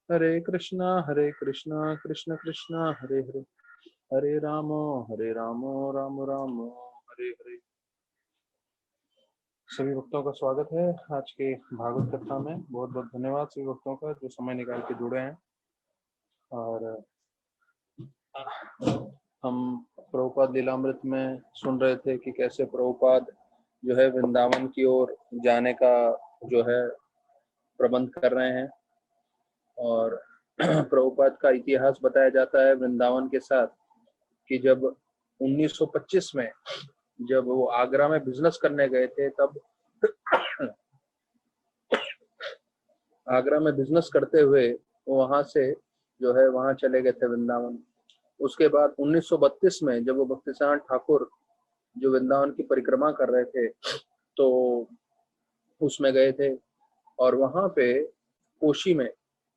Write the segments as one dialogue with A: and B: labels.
A: हरे कृष्णा कृष्ण कृष्ण हरे हरे, हरे रामो राम राम हरे हरे। सभी भक्तों का स्वागत है आज के भागवत कथा में। बहुत बहुत धन्यवाद सभी भक्तों का जो समय निकाल के जुड़े हैं। और हम प्रभुपाद लीलामृत में सुन रहे थे कि कैसे प्रभुपाद जो है वृंदावन की ओर जाने का जो है प्रबंध कर रहे हैं। और प्रभुपाद का इतिहास बताया जाता है वृंदावन के साथ कि जब 1925 में जब वो आगरा में बिजनेस करने गए थे, तब आगरा में बिजनेस करते हुए वो वहां से जो है वहां चले गए थे वृंदावन। उसके बाद 1932 में जब वो भक्तिसार ठाकुर जो वृंदावन की परिक्रमा कर रहे थे तो उसमें गए थे। और वहां पे कोशी में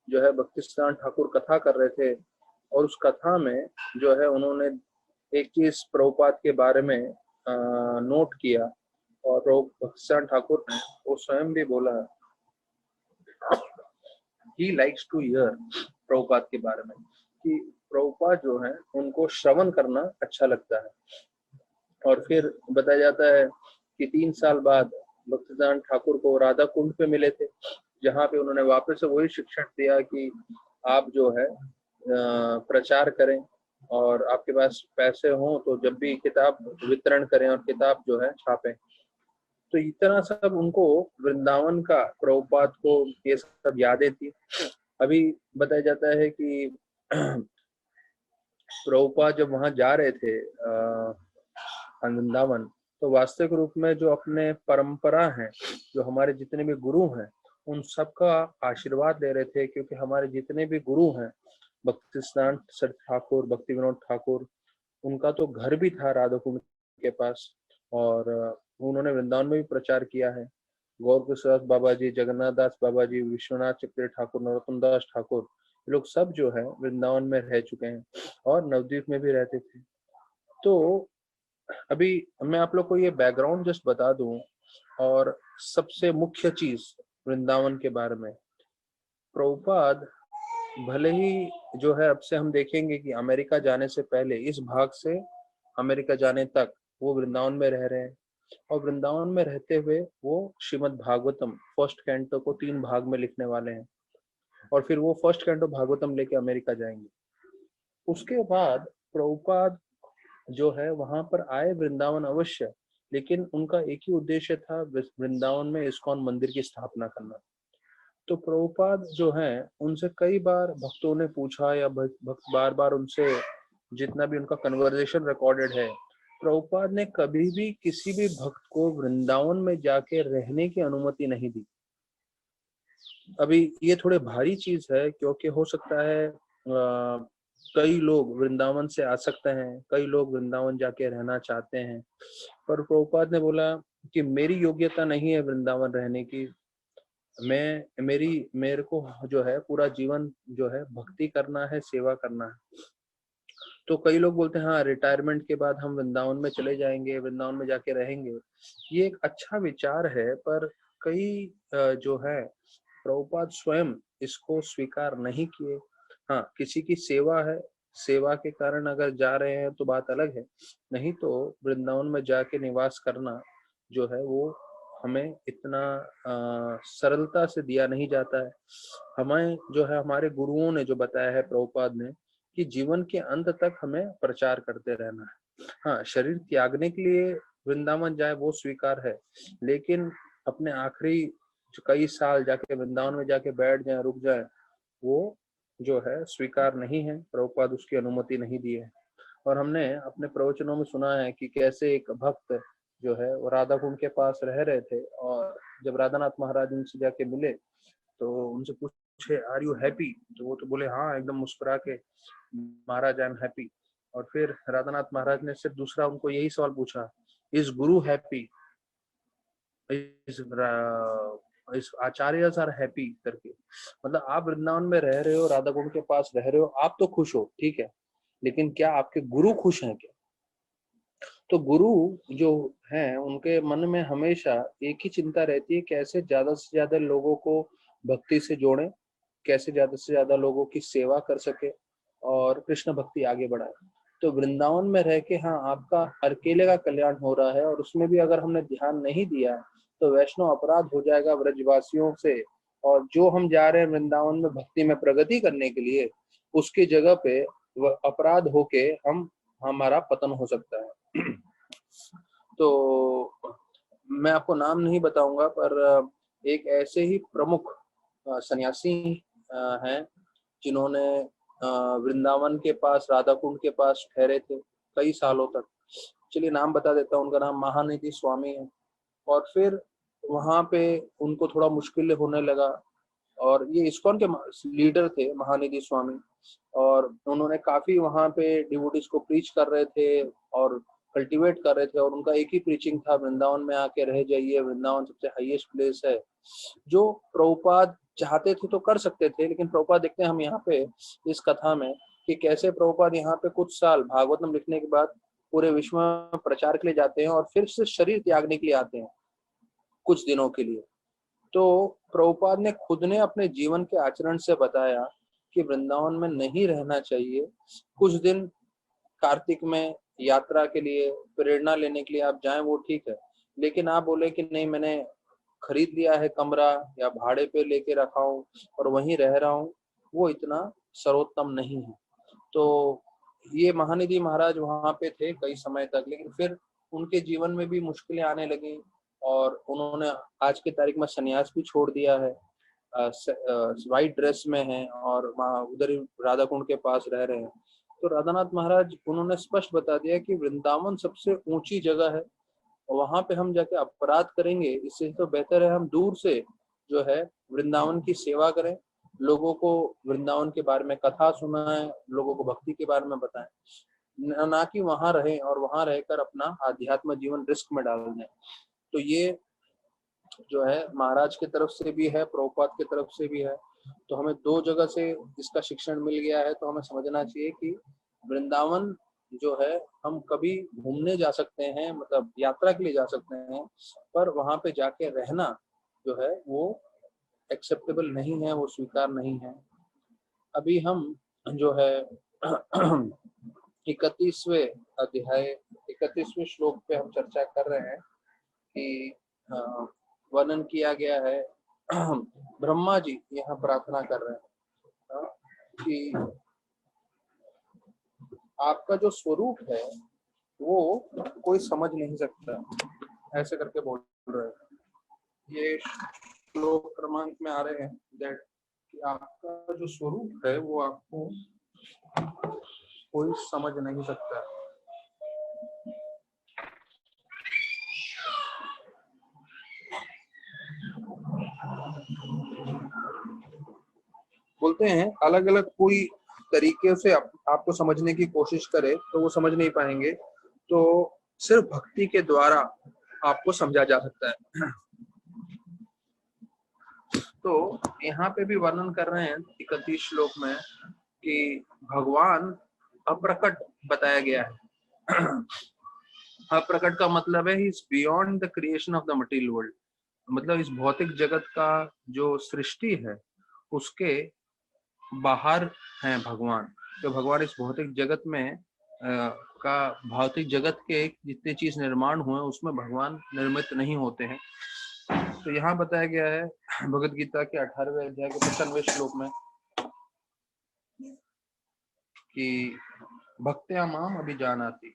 A: जो है भक्तिसार ठाकुर कथा कर रहे थे। और उस कथा में जो है उन्होंने एक चीज प्रभुपाद के बारे में नोट किया। और भक्तिसार ठाकुर ने वो स्वयं भी बोला, he likes to hear Prabhupada के बारे में, कि प्रभुपाद जो है उनको श्रवण करना अच्छा लगता है। और फिर बताया जाता है कि 3 साल बाद भक्तिदान ठाकुर को राधा कुंड पे मिले थे, जहाँ पे उन्होंने वापस से वही शिक्षण दिया कि आप जो है प्रचार करें और आपके पास पैसे हों तो जब भी किताब वितरण करें और किताब जो है छापें। तो इतना सब उनको वृंदावन का प्रभुपाद को ये सब यादें थी। अभी बताया जाता है कि प्रभुपाद जब वहां जा रहे थे वृंदावन, तो वास्तविक रूप में जो अपने परंपरा है, जो हमारे जितने भी गुरु हैं, उन सबका आशीर्वाद दे रहे थे। क्योंकि हमारे जितने भी गुरु हैं, भक्ति सिद्धांत सर ठाकुर, भक्ति विनोद ठाकुर, उनका तो घर भी था राधा कुंड के पास। और उन्होंने वृंदावन में भी प्रचार किया है। गौर प्रसाद बाबा जी, जगन्नाथ दास बाबा जी, विश्वनाथ चक्र ठाकुर, नरोत्तम दास ठाकुर, ये लोग सब जो है वृंदावन में रह चुके हैं और नवद्वीप में भी रहते थे। तो अभी मैं आप लोग को ये बैकग्राउंड जस्ट बता दूं। और सबसे मुख्य चीज वृंदावन के बारे में, प्रभुपाद भले ही जो है अब से हम देखेंगे कि अमेरिका जाने से पहले, इस भाग से अमेरिका जाने तक वो वृंदावन में रह रहे हैं। और वृंदावन में रहते हुए वो श्रीमद् भागवतम फर्स्ट कैंटो को 3 भाग में लिखने वाले हैं। और फिर वो फर्स्ट कैंटो भागवतम लेके अमेरिका जाएंगे। उसके बाद प्रभुपाद जो है वहां पर आए वृंदावन अवश्य, लेकिन उनका एक ही उद्देश्य था, वृंदावन में इस्कॉन मंदिर की स्थापना करना। तो प्रभुपाद जो है उनसे कई बार भक्तों ने पूछा, या भक्त बार बार उनसे, जितना भी उनका कन्वर्सेशन रिकॉर्डेड है, प्रभुपाद ने कभी भी किसी भी भक्त को वृंदावन में जाके रहने की अनुमति नहीं दी। अभी ये थोड़े भारी चीज है, क्योंकि हो सकता है कई लोग वृंदावन से आ सकते हैं, कई लोग वृंदावन जाके रहना चाहते हैं। पर प्रभुपाद ने बोला कि मेरी योग्यता नहीं है वृंदावन रहने की। मेरे को जो है पूरा जीवन जो है भक्ति करना है, सेवा करना है। तो कई लोग बोलते हैं हाँ, रिटायरमेंट के बाद हम वृंदावन में चले जाएंगे, वृंदावन में जाके रहेंगे। ये एक अच्छा विचार है, पर कई जो है प्रभुपाद स्वयं इसको स्वीकार नहीं किए। हाँ, किसी की सेवा है, सेवा के कारण अगर जा रहे हैं तो बात अलग है, नहीं तो वृंदावन में जाके निवास करना जो है वो हमें इतना सरलता से दिया नहीं जाता है। हमें जो है हमारे गुरुओं ने जो बताया है, प्रभुपाद ने, कि जीवन के अंत तक हमें प्रचार करते रहना है। हाँ, शरीर त्यागने के लिए वृंदावन जाए वो स्वीकार है, लेकिन अपने आखिरी जो कई साल जाके वृंदावन में जाके बैठ जाए, रुक जाए, वो जो है स्वीकार नहीं है। प्रभुपाद उसकी अनुमति नहीं दी है। और हमने अपने प्रवचनों में सुना है कि कैसे एक भक्त जो है वो राधा कुंड के पास रह रहे थे, और जब राधानाथ महाराज उनसे जाके मिले तो उनसे पूछे, आर यू हैप्पी? तो वो तो बोले हाँ, एकदम मुस्कुरा के, महाराज आई एम हैप्पी। और फिर राधानाथ महाराज ने सिर्फ दूसरा उनको यही सवाल पूछा, इज गुरु हैप्पी, इस आचार्य आर हैप्पी करके। मतलब आप वृंदावन में रह रहे हो, राधा कुंड के पास रह रहे हो, आप तो खुश हो, ठीक है, लेकिन क्या आपके गुरु खुश हैं क्या? तो गुरु जो हैं उनके मन में हमेशा एक ही चिंता रहती है, कैसे ज्यादा से ज्यादा लोगों को भक्ति से जोड़ें कैसे ज्यादा से ज्यादा लोगों की सेवा कर सके और कृष्ण भक्ति आगे बढ़ाए। तो वृंदावन में रह के हाँ आपका अकेले का कल्याण हो रहा है, और उसमें भी अगर हमने ध्यान नहीं दिया तो वैष्णव अपराध हो जाएगा ब्रजवासियों से, और जो हम जा रहे हैं वृंदावन में भक्ति में प्रगति करने के लिए, उसकी जगह पे वह अपराध होके हमारा पतन हो सकता है। तो मैं आपको नाम नहीं बताऊंगा, पर एक ऐसे ही प्रमुख सन्यासी हैं जिन्होंने वृंदावन के पास राधा कुंड के पास ठहरे थे कई सालों तक। चलिए नाम बता देता हूँ, उनका नाम महानिधि स्वामी है। और फिर वहां पे उनको थोड़ा मुश्किल होने लगा, और ये इस्कॉन के लीडर थे महानिधि स्वामी, और उन्होंने काफी वहां पे डिवोटीज को प्रीच कर रहे थे और कल्टीवेट कर रहे थे, और उनका एक ही प्रीचिंग था, वृंदावन में आके रह जाइए, वृंदावन सबसे हाईएस्ट प्लेस है। जो प्रभुपाद चाहते थे तो कर सकते थे, लेकिन प्रभुपाद देखते हैं हम यहाँ पे इस कथा में कि कैसे प्रभुपाद यहाँ पे कुछ साल भागवतम लिखने के बाद पूरे विश्व में प्रचार के लिए जाते हैं और फिर से शरीर त्यागने के लिए आते हैं कुछ दिनों के लिए। तो प्रभुपाद ने खुद ने अपने जीवन के आचरण से बताया कि वृंदावन में नहीं रहना चाहिए। कुछ दिन कार्तिक में यात्रा के लिए प्रेरणा लेने के लिए आप जाएं वो ठीक है, लेकिन आप बोले कि नहीं मैंने खरीद लिया है कमरा या भाड़े पे लेके रखा हूँ और वहीं रह रहा हूँ, वो इतना सर्वोत्तम नहीं है। तो ये महानिधि महाराज वहां पे थे कई समय तक, लेकिन फिर उनके जीवन में भी मुश्किलें आने लगी और उन्होंने आज की तारीख में संन्यास भी छोड़ दिया है। व्हाइट ड्रेस में हैं और वहाँ उधर ही राधा कुंड के पास रह रहे हैं। तो राधानाथ महाराज उन्होंने स्पष्ट बता दिया कि वृंदावन सबसे ऊंची जगह है, वहां पे हम जाके अपराध करेंगे, इससे तो बेहतर है हम दूर से जो है वृंदावन की सेवा करें, लोगों को वृंदावन के बारे में कथा सुनाएं, लोगों को भक्ति के बारे में बताएं, ना कि वहां रहें और वहां रहकर अपना आध्यात्म जीवन रिस्क में डाल दें। तो ये जो है महाराज की तरफ से भी है, प्रभुपाद की तरफ से भी है। तो हमें दो जगह से इसका शिक्षण मिल गया है। तो हमें समझना चाहिए कि वृंदावन जो है हम कभी घूमने जा सकते हैं, मतलब यात्रा के लिए जा सकते हैं, पर वहां पे जाके रहना जो है वो एक्सेप्टेबल नहीं है, वो स्वीकार नहीं है। अभी हम जो है 31वें अध्याय 31वें श्लोक पे हम चर्चा कर रहे हैं कि वर्णन किया गया है। ब्रह्मा जी यहाँ प्रार्थना कर रहे हैं कि आपका जो स्वरूप है वो कोई समझ नहीं सकता, ऐसे करके बोल रहे हैं। ये श्लोक क्रमांक में आ रहे हैं दैट कि आपका जो स्वरूप है वो आपको कोई समझ नहीं सकता। बोलते हैं अलग अलग कोई तरीके से आपको समझने की कोशिश करे तो वो समझ नहीं पाएंगे, तो सिर्फ भक्ति के द्वारा आपको समझा जा सकता है। तो यहाँ पे भी वर्णन कर रहे हैं 31 श्लोक में कि भगवान अप्रकट बताया गया है। अप्रकट का मतलब है is beyond the creation of the material world, मतलब इस भौतिक जगत का जो सृष्टि है उसके बाहर हैं भगवान। तो भगवान इस भौतिक जगत में का भौतिक जगत के जितने चीज निर्माण हुए उसमें भगवान निर्मित नहीं होते हैं। तो यहाँ बताया गया है भगवद गीता के 18वें अध्याय के 55वें श्लोक में कि भक्त्या माम अभिजानाति।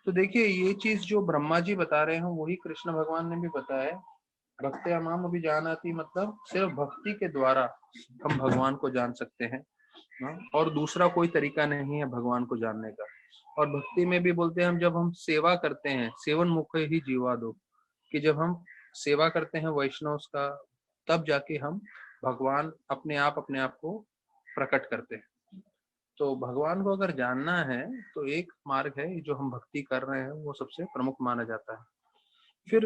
A: तो देखिए ये चीज जो ब्रह्मा जी बता रहे हैं वही कृष्ण भगवान ने भी बताया। भक्त्या माम अभिजानाति मतलब सिर्फ भक्ति के द्वारा हम भगवान को जान सकते हैं, और दूसरा कोई तरीका नहीं है भगवान को जानने का। और भक्ति में भी बोलते हैं हम जब हम सेवा करते हैं, सेवन मुख ही जीवा दो, कि जब हम सेवा करते हैं वैष्णव का तब जाके हम भगवान अपने आप को प्रकट करते हैं। तो भगवान को अगर जानना है तो एक मार्ग है जो हम भक्ति कर रहे हैं वो सबसे प्रमुख माना जाता है। फिर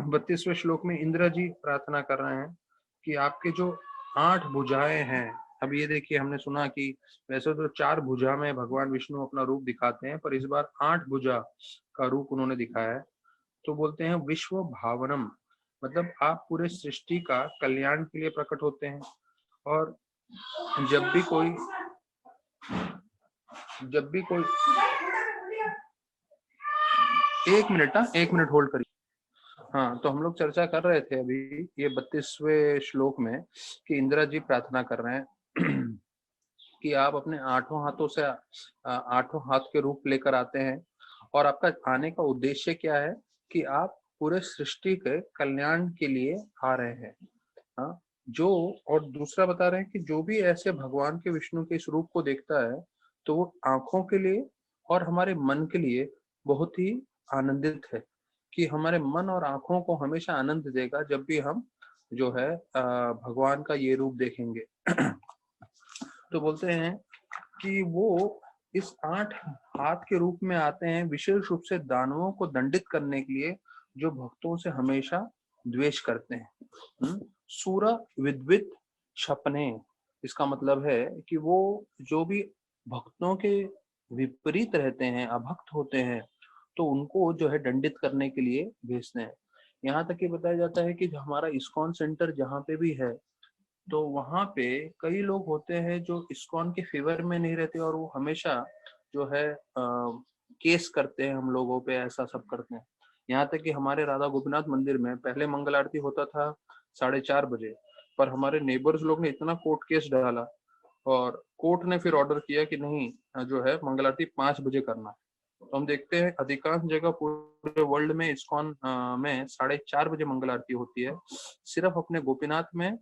A: 32वें श्लोक में इंद्र जी प्रार्थना कर रहे हैं कि आपके जो 8 भुजाएं हैं, अब ये देखिए हमने सुना कि वैसे तो 4 भुजा में भगवान विष्णु अपना रूप दिखाते हैं, पर इस बार 8 भुजा का रूप उन्होंने दिखाया है। तो बोलते हैं विश्व भावनम, मतलब आप पूरे सृष्टि का कल्याण के लिए प्रकट होते हैं। और जब भी कोई एक मिनट होल्ड करिए। हाँ, तो हम लोग चर्चा कर रहे थे अभी ये 32वें श्लोक में कि इंद्र जी प्रार्थना कर रहे हैं कि आप अपने आठों हाथों से आठों हाथ के रूप लेकर आते हैं, और आपका आने का उद्देश्य क्या है कि आप पूरे सृष्टि के कल्याण के लिए आ रहे हैं। हाँ, जो और दूसरा बता रहे हैं कि जो भी ऐसे भगवान के विष्णु के इस रूप को देखता है तो वो आंखों के लिए और हमारे मन के लिए बहुत ही आनंदित है, कि हमारे मन और आंखों को हमेशा आनंद देगा जब भी हम जो है भगवान का ये रूप देखेंगे। तो बोलते हैं कि वो इस 8 हाथ के रूप में आते हैं विशेष रूप से दानवों को दंडित करने के लिए, जो भक्तों से हमेशा द्वेष करते हैं। सूरा विद्वित छपने, इसका मतलब है कि वो जो भी भक्तों के विपरीत रहते हैं, अभक्त होते हैं, तो उनको जो है दंडित करने के लिए भेजते हैं। यहाँ तक ये बताया जाता है कि हमारा इस्कॉन सेंटर जहाँ पे भी है, तो वहां पे कई लोग होते हैं जो इस्कॉन के फेवर में नहीं रहते, और वो हमेशा जो है केस करते हैं हम लोगों पे, ऐसा सब करते हैं। यहाँ तक कि हमारे राधा गोपीनाथ मंदिर में पहले मंगल आरती होता था 4:30 बजे, पर हमारे नेबर्स लोग ने इतना कोर्ट केस डाला, और कोर्ट ने फिर ऑर्डर किया कि नहीं, जो है मंगल आरती 5 बजे करना। तो हम देखते हैं अधिकांश जगह पूरे वर्ल्ड में इस्कॉन में 4:30 बजे मंगल आरती होती है, सिर्फ अपने गोपीनाथ में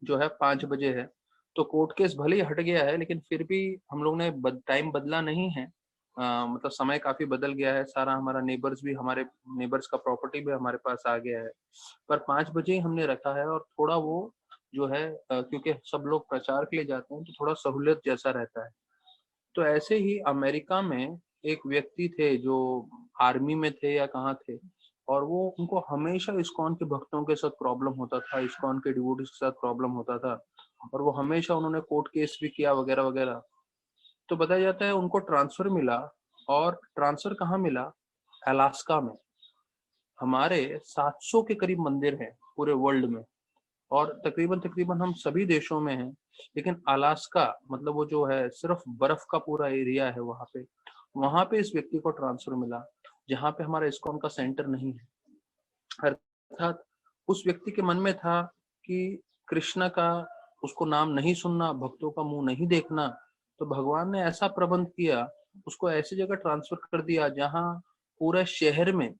A: जो है 5 बजे है। तो कोर्ट केस भले ही हट गया है, लेकिन फिर भी हम लोग ने टाइम बदला नहीं है। मतलब समय काफी बदल गया है, सारा हमारा नेबर्स भी, हमारे नेबर्स का प्रॉपर्टी भी हमारे पास आ गया है, पर 5 बजे ही हमने रखा है। और थोड़ा वो जो है क्योंकि सब लोग प्रचार के लिए जाते हैं तो थोड़ा सहूलियत जैसा रहता है। तो ऐसे ही अमेरिका में एक व्यक्ति थे जो आर्मी में थे या कहाँ थे, और वो उनको हमेशा इस्कॉन के भक्तों के साथ प्रॉब्लम होता था, इस्कॉन के डिवोटीज के साथ प्रॉब्लम होता था, और वो हमेशा उन्होंने कोर्ट केस भी किया वगैरह वगैरह। तो बताया जाता है उनको ट्रांसफर मिला, और ट्रांसफर कहाँ मिला? अलास्का में। हमारे 700 के करीब मंदिर हैं पूरे वर्ल्ड में, और तकरीबन तकरीबन हम सभी देशों में हैं, लेकिन अलास्का मतलब वो जो है सिर्फ बर्फ का पूरा एरिया है वहां पे इस व्यक्ति को ट्रांसफर मिला, जहाँ पे हमारा इस्कॉन का सेंटर नहीं है। अर्थात उस व्यक्ति के मन में था कि कृष्ण का उसको नाम नहीं सुनना, भक्तों का मुंह नहीं देखना, तो भगवान ने ऐसा प्रबंध किया, उसको ऐसी जगह ट्रांसफर कर दिया जहाँ पूरे शहर में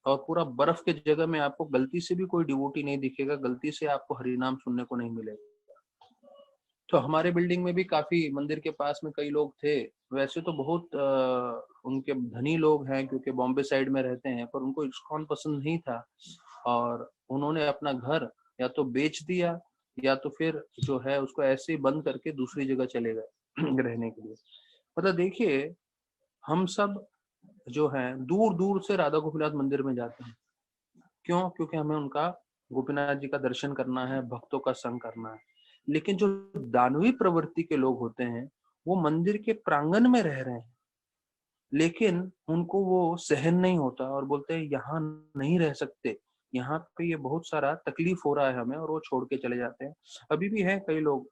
A: और पूरा बर्फ के जगह में आपको गलती से भी कोई डिवोटी नहीं दिखेगा, गलती से आपको हरिनाम सुनने को नहीं मिलेगा। तो हमारे बिल्डिंग में भी काफी, मंदिर के पास में कई लोग थे, वैसे तो बहुत उनके धनी लोग हैं क्योंकि बॉम्बे साइड में रहते हैं, पर उनको इस्कॉन पसंद नहीं था, और उन्होंने अपना घर या तो बेच दिया या तो फिर जो है उसको ऐसे ही बंद करके दूसरी जगह चले गए रहने के लिए। मतलब देखिए, हम सब जो है दूर दूर से राधा गोपीनाथ मंदिर में जाते हैं। क्यों? क्योंकि हमें उनका, गोपीनाथ जी का दर्शन करना है, भक्तों का संग करना है। लेकिन जो दानवी प्रवृत्ति के लोग होते हैं, वो मंदिर के प्रांगण में रह रहे हैं, लेकिन उनको वो सहन नहीं होता और बोलते हैं यहाँ नहीं रह सकते, यहाँ पे ये बहुत सारा तकलीफ हो रहा है हमें, और वो छोड़ के चले जाते हैं। अभी भी हैं कई लोग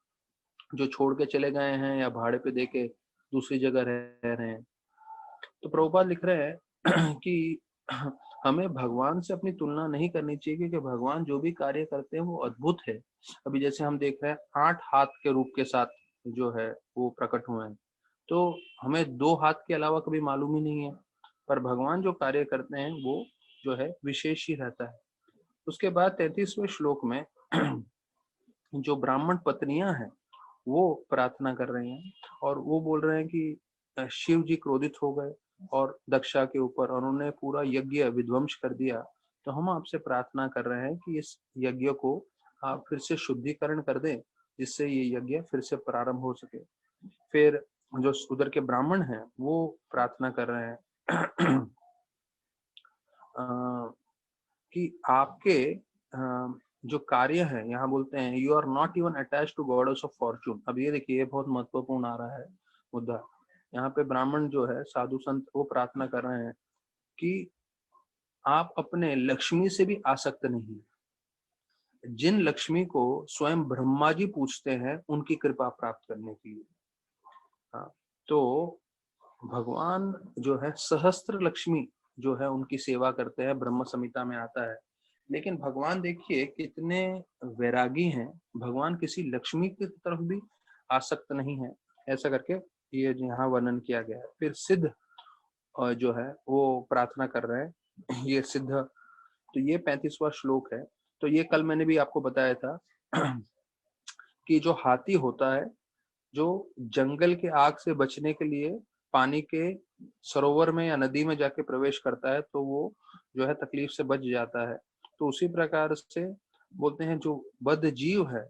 A: जो छोड़ के चले गए हैं या भाड़े पे देके दूसरी जगह रह रहे हैं। तो प्रभुपाद लिख रहे हैं कि हमें भगवान से अपनी तुलना नहीं करनी चाहिए, क्योंकि भगवान जो भी कार्य करते हैं वो अद्भुत है। अभी जैसे हम देख रहे हैं 8 हाथ के रूप के साथ जो है वो प्रकट हुए हैं, तो हमें 2 हाथ के अलावा कभी मालूम ही नहीं है, पर भगवान जो कार्य करते हैं वो जो है विशेष ही रहता है। उसके बाद 33वें श्लोक में जो ब्राह्मण पत्नियां हैं वो प्रार्थना कर रही हैं, और वो बोल रहे हैं कि शिव जी क्रोधित हो गए और दक्षा के ऊपर, और उन्होंने पूरा यज्ञ विध्वंस कर दिया। तो हम आपसे प्रार्थना कर रहे हैं कि इस यज्ञ को आप फिर से शुद्धिकरण कर दें, जिससे ये यज्ञ फिर से प्रारंभ हो सके। फिर जो उधर के ब्राह्मण हैं वो प्रार्थना कर रहे हैं कि आपके जो कार्य है, यहाँ बोलते हैं you are not even attach to goddess of fortune. अब ये देखिए, ये बहुत महत्वपूर्ण आ रहा है मुद्दा। यहाँ पे ब्राह्मण जो है, साधु संत, वो प्रार्थना कर रहे हैं कि आप अपने लक्ष्मी से भी आसक्त नहीं, जिन लक्ष्मी को स्वयं ब्रह्मा जी पूछते हैं उनकी कृपा प्राप्त करने के लिए। हाँ, तो भगवान जो है सहस्त्र लक्ष्मी जो है उनकी सेवा करते हैं, ब्रह्म संहिता में आता है। लेकिन भगवान देखिए कितने वैरागी हैं, भगवान किसी लक्ष्मी की तरफ भी आसक्त नहीं है, ऐसा करके ये यहाँ वर्णन किया गया है। फिर सिद्ध जो है वो प्रार्थना कर रहे हैं, ये सिद्ध, तो ये 35वां श्लोक है। तो ये कल मैंने भी आपको बताया था कि जो हाथी होता है, जो जंगल के आग से बचने के लिए पानी के सरोवर में या नदी में जाके प्रवेश करता है, तो वो जो है तकलीफ से बच जाता है। तो उसी प्रकार से बोलते हैं जो बद्ध जीव है,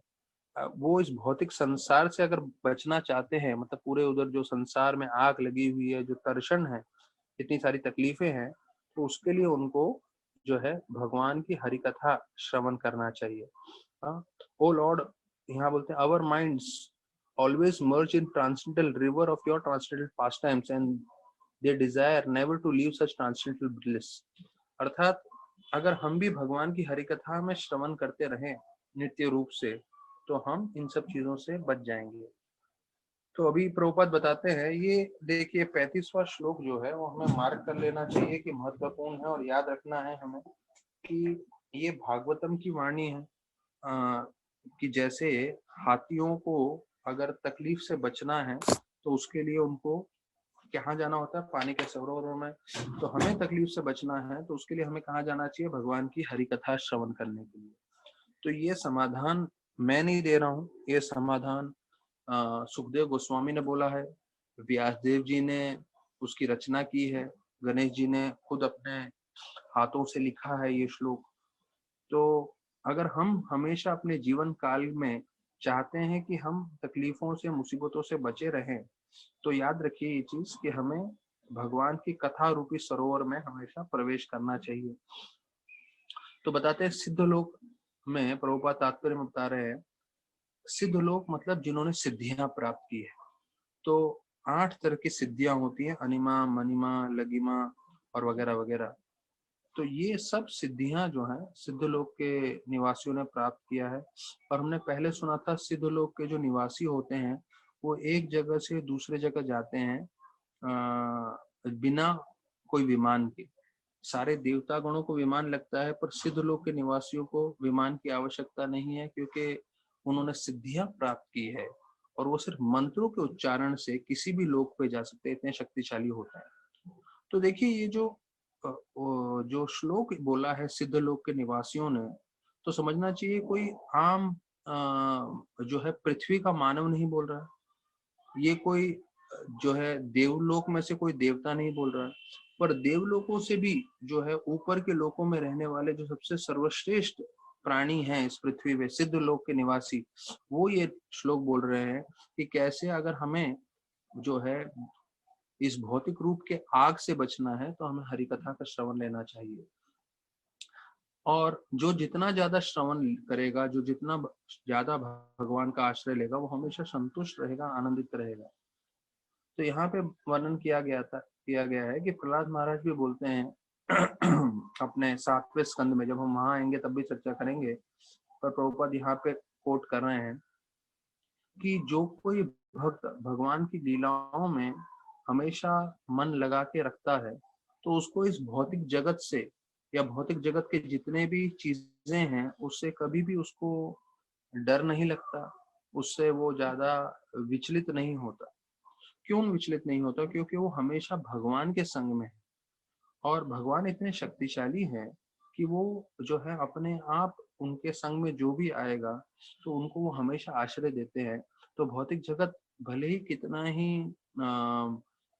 A: वो इस भौतिक संसार से अगर बचना चाहते हैं, मतलब पूरे उधर जो संसार में आग लगी हुई है, जो तर्षण है, इतनी सारी तकलीफें हैं, तो उसके लिए उनको जो है भगवान की हरि कथा श्रवण करना चाहिए। ओ लॉर्ड, यहाँ बोलते हैं our minds always merge in transcendental river of your transcendental pastimes and they desire never to leave such transcendental bliss। अर्थात अगर हम भी भगवान की हरि कथा में श्रवण करते रहें नित्य रूप से, तो हम इन सब चीजों से बच जाएंगे। तो अभी प्रभुपाद बताते हैं, ये देखिए 35वां श्लोक जो है वो हमें मार्क कर लेना चाहिए कि महत्वपूर्ण है, और याद रखना है हमें कि ये भागवतम की वाणी है। कि जैसे हाथियों को अगर तकलीफ से बचना है तो उसके लिए उनको कहाँ जाना होता है, पानी के सरोवरों में। तो हमें तकलीफ से बचना है तो उसके लिए हमें कहाँ जाना चाहिए, भगवान की हरि कथा श्रवण करने के लिए। तो ये समाधान मैं नहीं दे रहा हूँ, ये समाधान सुखदेव गोस्वामी ने बोला है, व्यासदेव जी ने उसकी रचना की है, गणेश जी ने खुद अपने हाथों से लिखा है ये श्लोक। तो अगर हम हमेशा अपने जीवन काल में चाहते हैं कि हम तकलीफों से, मुसीबतों से बचे रहें, तो याद रखिए ये चीज कि हमें भगवान की कथा रूपी सरोवर में हमेशा प्रवेश करना चाहिए। तो बताते हैं सिद्ध लोक में, प्रभुपाद तात्पर्य में बता रहे हैं, सिद्ध लोक मतलब जिन्होंने सिद्धियां प्राप्त की है। तो 8 तरह की सिद्धियां होती हैं, अनिमा, मनिमा, लगिमा और वगैरह वगैरह। तो ये सब सिद्धियां जो हैं सिद्ध लोक के निवासियों ने प्राप्त किया है। और हमने पहले सुना था सिद्ध लोक के जो निवासी होते हैं वो एक जगह से दूसरे जगह जाते हैं बिना कोई विमान के। सारे देवता गणों को विमान लगता है, पर सिद्ध लोक के निवासियों को विमान की आवश्यकता नहीं है, क्योंकि उन्होंने सिद्धियां प्राप्त की है और वो सिर्फ मंत्रों के उच्चारण से किसी भी लोक पे जा सकते हैं, इतने शक्तिशाली होता है। तो देखिए ये जो श्लोक बोला है सिद्ध लोक के निवासियों ने, तो समझना चाहिए कोई आम जो है पृथ्वी का मानव नहीं बोल रहा है, ये कोई जो है देवलोक में से कोई देवता नहीं बोल रहा है, पर देवलोकों से भी जो है ऊपर के लोकों में रहने वाले जो सबसे सर्वश्रेष्ठ प्राणी हैं इस पृथ्वी पे, सिद्ध लोक के निवासी, वो ये श्लोक बोल रहे हैं कि कैसे अगर हमें जो है इस भौतिक रूप के आग से बचना है तो हमें हरि कथा का श्रवण लेना चाहिए। और जो जितना ज्यादा श्रवण करेगा, जो जितना ज्यादा भगवान का आश्रय लेगा, वो हमेशा संतुष्ट रहेगा, आनंदित रहेगा। तो यहाँ पे वर्णन किया गया है कि प्रहलाद महाराज भी बोलते हैं अपने 7वें स्कंद में, जब हम वहां आएंगे तब भी चर्चा करेंगे, पर प्रभुपाद यहाँ पे कोट कर रहे हैं कि जो कोई भक्त भगवान की लीलाओं में हमेशा मन लगा के रखता है, तो उसको इस भौतिक जगत से या भौतिक जगत के जितने भी चीजें हैं उससे कभी भी उसको डर नहीं लगता, उससे वो ज्यादा विचलित नहीं होता। क्यों विचलित नहीं होता? क्योंकि वो हमेशा भगवान के संग में है, और भगवान इतने शक्तिशाली हैं कि वो जो है अपने आप उनके संग में जो भी आएगा तो उनको वो हमेशा आश्रय देते हैं। तो भौतिक जगत भले ही कितना ही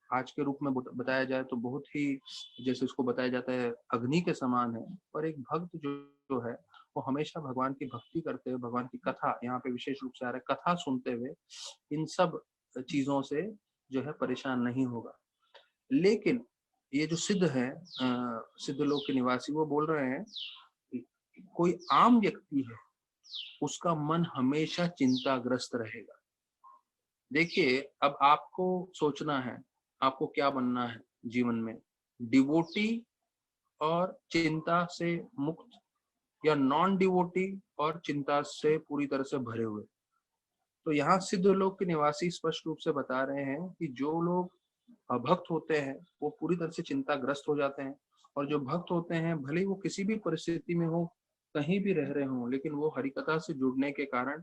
A: आज के रूप में बताया जाए तो बहुत ही, जैसे उसको बताया जाता है, अग्नि के समान है, पर एक भक्त जो है वो हमेशा भगवान की भक्ति करते हुए, भगवान की कथा, यहाँ पे विशेष रूप से आ रहा है, कथा सुनते हुए इन सब चीजों से जो है परेशान नहीं होगा। लेकिन ये जो सिद्ध है, सिद्ध लोक के निवासी, वो बोल रहे हैं कोई आम व्यक्ति है उसका मन हमेशा चिंताग्रस्त रहेगा। देखिए अब आपको सोचना है आपको क्या बनना है जीवन में, डिवोटी और चिंता से मुक्त, या नॉन डिवोटी और चिंता से पूरी तरह से भरे हुए। तो यहाँ सिद्ध लोक के निवासी स्पष्ट रूप से बता रहे हैं कि जो लोग अभक्त होते हैं वो पूरी तरह से चिंताग्रस्त हो जाते हैं, और जो भक्त होते हैं भले ही वो किसी भी परिस्थिति में हो, कहीं भी रह रहे हों, लेकिन वो हरिकथा से जुड़ने के कारण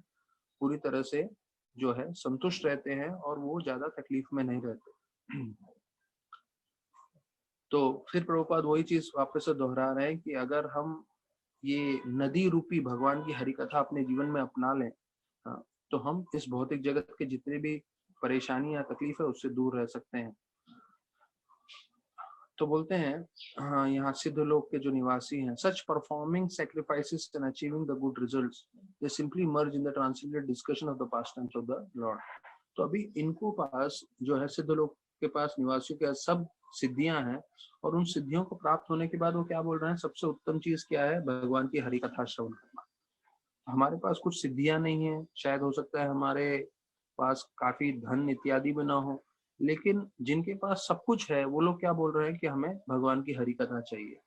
A: पूरी तरह से जो है संतुष्ट रहते हैं और वो ज्यादा तकलीफ में नहीं रहते। तो फिर प्रभुपाद वही चीज वापस से दोहरा रहे हैं कि अगर हम ये नदी रूपी भगवान की हरिकथा अपने जीवन में अपना लें, हाँ, तो हम इस भौतिक जगत के जितने भी परेशानी या तकलीफ है उससे दूर रह सकते हैं। तो बोलते हैं, हाँ, यहाँ सिद्ध लोक के जो निवासी हैं, such performing sacrifices and achieving the good results, they simply merge in the transcendent discussion of the pastimes of the Lord. तो अभी इनको पास जो है सिद्ध लोक के पास निवासियों के सब सिद्धियां हैं, और उन सिद्धियों को प्राप्त होने के बाद वो क्या बोल रहे हैं, सबसे उत्तम चीज क्या है, भगवान की हरि कथा श्रवण करना। हमारे पास कुछ सिद्धियां नहीं है, शायद हो सकता है हमारे पास काफी धन इत्यादि भी ना हो, लेकिन जिनके पास सब कुछ है वो लोग क्या बोल रहे हैं कि हमें भगवान की हरि कथा चाहिए,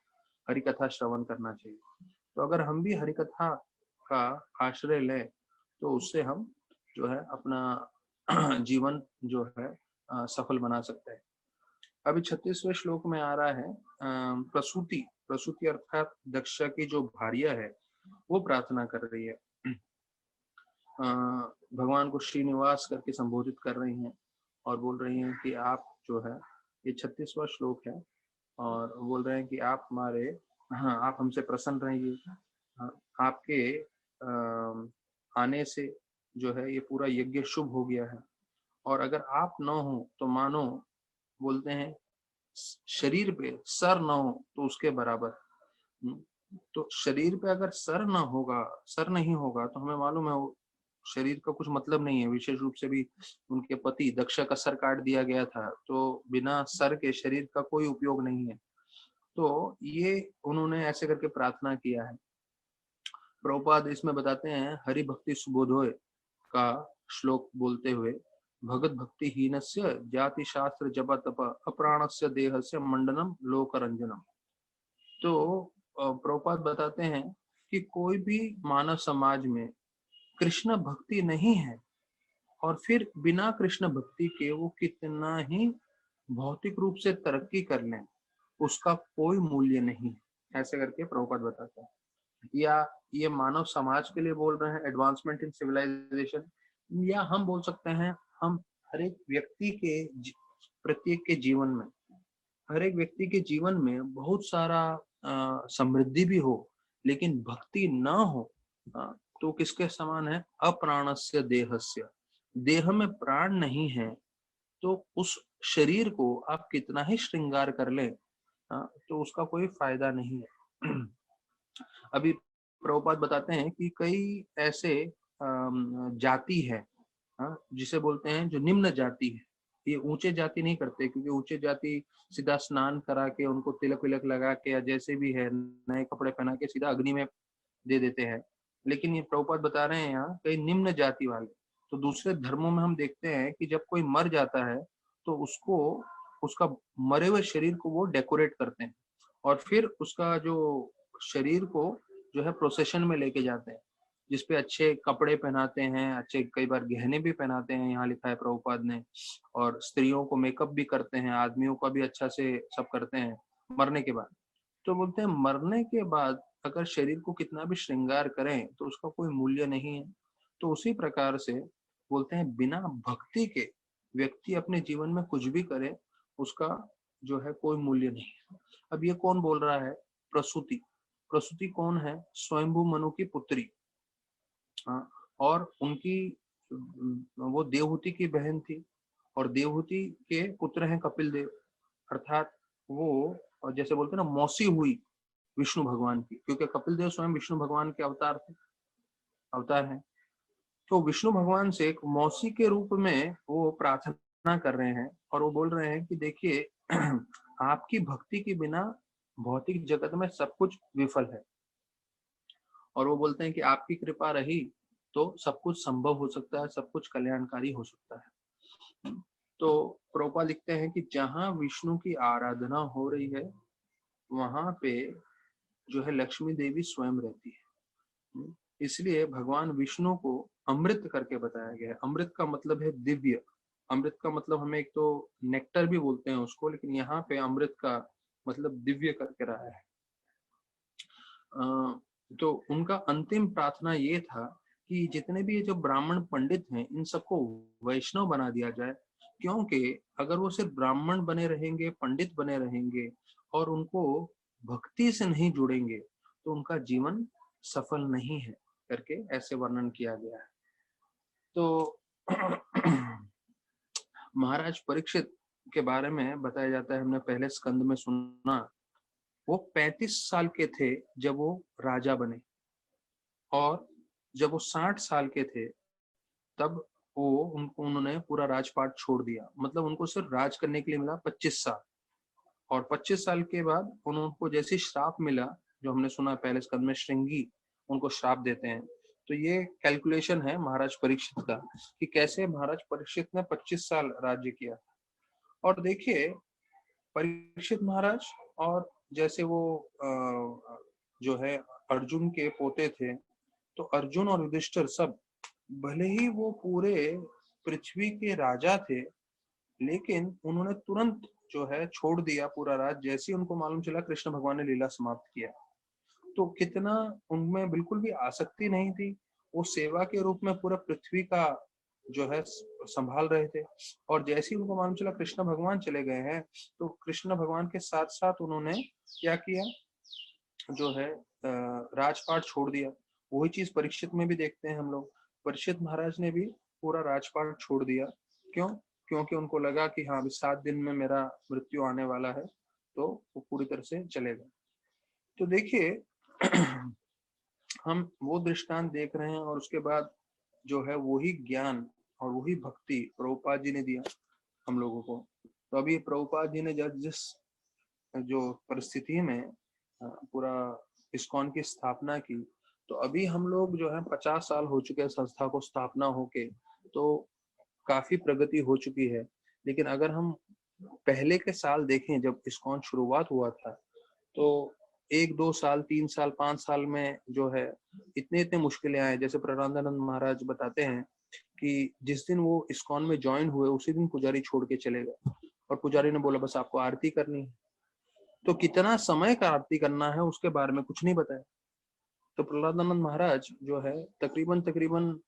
A: हरि कथा श्रवण करना चाहिए। तो अगर हम भी हरि कथा का आश्रय लें तो उससे हम जो है अपना जीवन जो है सफल बना सकते हैं। अभी 36वें श्लोक में आ रहा है, प्रसूति, प्रसूति अर्थात दक्ष की जो भार्या है वो प्रार्थना कर रही है, भगवान को श्रीनिवास करके संबोधित कर रही हैं और बोल रही हैं कि आप जो है, ये 36वां श्लोक है, और बोल रहे हैं कि आप हमारे, हाँ, आप हमसे प्रसन्न रहिए, हाँ, आपके आने से जो है ये पूरा यज्ञ शुभ हो गया है, और अगर आप न हो तो मानो, बोलते हैं, शरीर पे सर न हो तो उसके बराबर। तो शरीर पे अगर सर ना होगा, सर नहीं होगा, तो हमें मालूम है वो शरीर का कुछ मतलब नहीं है। विशेष रूप से भी उनके पति दक्ष का सर काट दिया गया था, तो बिना सर के शरीर का कोई उपयोग नहीं है। तो ये उन्होंने ऐसे करके प्रार्थना किया है। प्रभुपाद इसमें बताते हैं, हरि भक्ति सुबोधोय का श्लोक बोलते हुए, भगत भक्ति हीनस्य जाति शास्त्र जप तप अप्राणस्य देहस्य मंडनम लोक रंजनम। तो प्रभुपाद बताते हैं कि कोई भी मानव समाज में कृष्ण भक्ति नहीं है, और फिर बिना कृष्ण भक्ति के वो कितना ही भौतिक रूप से तरक्की कर लें, उसका कोई मूल्य नहीं है, ऐसे करके प्रभुपाद बताते हैं। या ये मानव समाज के लिए बोल रहे हैं, एडवांसमेंट इन सिविलाइजेशन, या हम बोल सकते हैं हम हर एक व्यक्ति के प्रत्येक के जीवन में, हर एक व्यक्ति के जीवन में बहुत सारा समृद्धि भी हो, लेकिन भक्ति ना हो, तो किसके समान है, अप्राणस्य देहस्य, देह में प्राण नहीं है, तो उस शरीर को आप कितना ही श्रृंगार कर ले, तो उसका कोई फायदा नहीं है। अभी प्रभुपाद बताते हैं कि कई ऐसे जाति है, जिसे बोलते हैं जो निम्न जाति है। ये ऊंचे जाति नहीं करते, क्योंकि ऊंचे जाति सीधा स्नान करा के, उनको तिलक विलक लगा के, या जैसे भी है नए कपड़े पहना के सीधा अग्नि में दे देते हैं। लेकिन ये प्रभुपाद बता रहे हैं यहाँ कई निम्न जाति वाले, तो दूसरे धर्मों में हम देखते हैं कि जब कोई मर जाता है तो उसको, उसका मरे हुए शरीर को वो डेकोरेट करते हैं, और फिर उसका जो शरीर को जो है प्रोसेशन में लेके जाते हैं, जिसपे अच्छे कपड़े पहनाते हैं, अच्छे कई बार गहने भी पहनाते हैं, यहाँ लिखा है प्रभुपाद ने, और स्त्रियों को मेकअप भी करते हैं, आदमियों का भी अच्छा से सब करते हैं मरने के बाद। तो बोलते हैं मरने के बाद अगर शरीर को कितना भी श्रृंगार करें तो उसका कोई मूल्य नहीं है। तो उसी प्रकार से बोलते हैं बिना भक्ति के व्यक्ति अपने जीवन में कुछ भी करे, उसका जो है कोई मूल्य नहीं है। अब ये कौन बोल रहा है, प्रसूति। प्रसूति कौन है, स्वयंभू मनु की पुत्री, और उनकी वो देवहूति की बहन थी, और देवहूति के पुत्र हैं कपिल देव, अर्थात वो, और जैसे बोलते हैं ना, मौसी हुई विष्णु भगवान की, क्योंकि कपिल देव स्वयं विष्णु भगवान के अवतार थे, अवतार हैं। तो विष्णु भगवान से एक मौसी के रूप में वो प्रार्थना कर रहे हैं, और वो बोल रहे हैं कि देखिए, आपकी भक्ति के बिना भौतिक जगत में सब कुछ विफल है, और वो बोलते हैं कि आपकी कृपा रही तो सब कुछ संभव हो सकता है, सब कुछ कल्याणकारी हो सकता है। तो प्रोपा लिखते हैं कि जहां विष्णु की आराधना हो रही है, वहां पे जो है लक्ष्मी देवी स्वयं रहती है। इसलिए भगवान विष्णु को अमृत करके बताया गया है। अमृत का मतलब है दिव्य। अमृत का मतलब हमें एक तो नेक्टर भी बोलते हैं उसको, लेकिन यहाँ पे अमृत का मतलब दिव्य करके रहा है। तो उनका अंतिम प्रार्थना ये था कि जितने भी ये जो ब्राह्मण पंडित हैं इन सबको वैष्णव बना दिया जाए, क्योंकि अगर वो सिर्फ ब्राह्मण बने रहेंगे, पंडित बने रहेंगे और उनको भक्ति से नहीं जुड़ेंगे तो उनका जीवन सफल नहीं है करके ऐसे वर्णन किया गया है। तो महाराज परीक्षित के बारे में बताया जाता है, हमने पहले स्कंद में सुना, वो 35 साल के थे जब वो राजा बने और जब वो 60 साल के थे तब उन्होंने पूरा राजपाट छोड़ दिया। मतलब उनको सिर्फ राज करने के लिए मिला 25 साल, और 25 साल के बाद उनको जैसे श्राप मिला, जो हमने सुना पहले स्कंद में, श्रृंगी उनको श्राप देते हैं। तो ये कैलकुलेशन है महाराज परीक्षित का कि कैसे महाराज परीक्षित ने 25 साल राज्य किया। और देखिए परीक्षित महाराज और जैसे वो जो है अर्जुन के पोते थे, तो अर्जुन और युधिष्ठिर सब भले ही वो पूरे पृथ्वी के राजा थे, लेकिन उन्होंने तुरंत जो है छोड़ दिया पूरा राज जैसे उनको मालूम चला कृष्ण भगवान ने लीला समाप्त किया। तो कितना उनमें बिल्कुल भी आसक्ति नहीं थी, वो सेवा के रूप में पूरा पृथ्वी का जो है संभाल रहे थे। और जैसे ही उनको मालूम चला कृष्ण भगवान चले गए हैं, तो कृष्ण भगवान के साथ साथ उन्होंने क्या किया, जो है राजपाट छोड़ दिया। वही चीज परीक्षित में भी देखते हैं हम लोग। परीक्षित महाराज ने भी पूरा राजपाट छोड़ दिया। क्यों? क्योंकि उनको लगा कि हाँ अभी 7 दिन में मेरा मृत्यु आने वाला है, तो वो पूरी तरह से चले गए। तो देखिए हम वो दृष्टांत देख रहे हैं और उसके बाद जो है वही ज्ञान और वही भक्ति प्रभुपाद जी ने दिया हम लोगों को। तो अभी प्रभुपाद जी ने जिस जो परिस्थिति में पूरा इस्कॉन की स्थापना की, तो अभी हम लोग जो है 50 साल हो चुके हैं संस्था को स्थापना होके, तो काफी प्रगति हो चुकी है। लेकिन अगर हम पहले के साल देखें जब इस्कॉन शुरुआत हुआ था, तो 1-2 साल 3 साल 5 साल में जो है इतने इतने मुश्किलें आए। जैसे प्रणानंद महाराज बताते हैं कि जिस दिन वो इस्कॉन में ज्वाइन हुए उसी दिन पुजारी छोड़ के चले गए, और पुजारी ने बोला बस आपको आरती करनी है। तो कितना समय का आरती करना है उसके बारे में कुछ नहीं बताया। तो प्रहलादानंद महाराज जो है तकरीबन तकरीबन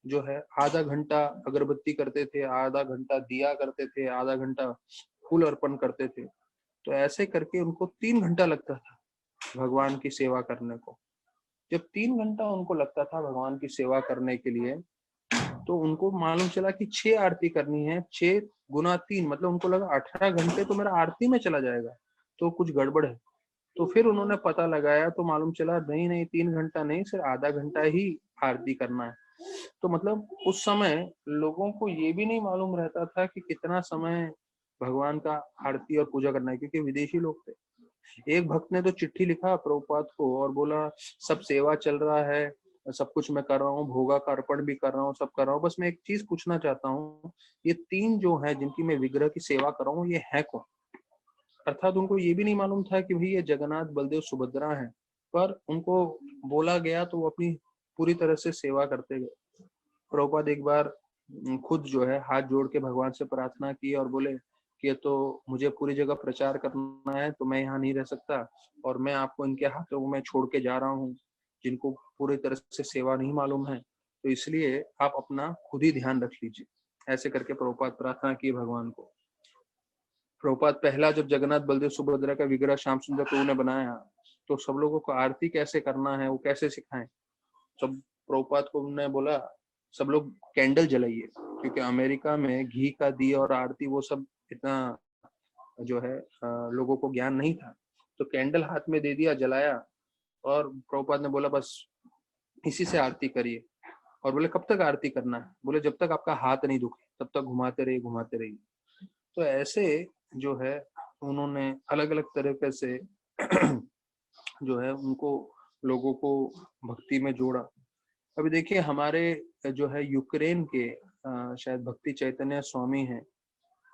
A: जो है आधा घंटा अगरबत्ती करते थे, आधा घंटा दिया करते थे, आधा घंटा फूल अर्पण करते थे। तो ऐसे करके उनको 3 घंटा लगता था भगवान की सेवा करने को। जब 3 घंटा उनको लगता था भगवान की सेवा करने के लिए, तो उनको मालूम चला कि 6 आरती करनी है। 6 गुना 3 मतलब उनको लगा 18 घंटे तो मेरा आरती में चला जाएगा, तो कुछ गड़बड़ है। तो फिर उन्होंने पता लगाया तो मालूम चला नहीं नहीं 3 घंटा नहीं, सिर्फ आधा घंटा ही आरती करना है। तो मतलब उस समय लोगों को ये भी नहीं मालूम रहता था कि कितना समय भगवान का आरती और पूजा करना है, क्योंकि विदेशी लोग थे। एक भक्त ने तो चिट्ठी लिखा प्रभुपाद को और बोला सब सेवा चल रहा है, सब कुछ मैं कर रहा हूँ, भोगा का अर्पण भी कर रहा हूँ, सब कर रहा हूँ, बस मैं एक चीज पूछना चाहता हूँ, ये 3 जो है जिनकी मैं विग्रह की सेवा कर रहा हूँ ये है कौन? अर्थात उनको ये भी नहीं मालूम था कि भाई ये जगन्नाथ बलदेव सुभद्रा है, पर उनको बोला गया तो वो अपनी पूरी तरह से सेवा करते गए। प्रभुपाद एक बार खुद जो है हाथ जोड़ के भगवान से प्रार्थना की और बोले कि ये तो मुझे पूरी जगह प्रचार करना है, तो मैं यहाँ नहीं रह सकता, और मैं आपको इनके हाथों में छोड़ के जा रहा हूँ जिनको पूरी तरह से सेवा नहीं मालूम है, तो इसलिए आप अपना खुद ही ध्यान रख लीजिए। ऐसे करके प्रभुपाद प्रार्थना की भगवान को। प्रभुपाद पहला जब जगन्नाथ बलदेव सुभद्रा का विग्रह श्याम सुंदर प्रभु ने बनाया, तो सब लोगों को आरती कैसे करना है वो कैसे सिखाएं। सब प्रभुपाद को उन्होंने बोला सब लोग कैंडल जलाइए, क्योंकि अमेरिका में घी का दिया और आरती वो सब इतना जो है लोगों को ज्ञान नहीं था। तो कैंडल हाथ में दे दिया, जलाया, और प्रभुपाद ने बोला बस इसी से आरती करिए। और बोले कब तक आरती करना है? बोले जब तक आपका हाथ नहीं दुखे तब तक घुमाते रहिए घुमाते रहिए। तो ऐसे जो है उन्होंने अलग अलग तरीके से जो है उनको लोगों को भक्ति में जोड़ा। अभी देखिए हमारे जो है यूक्रेन के शायद भक्ति चैतन्य स्वामी हैं।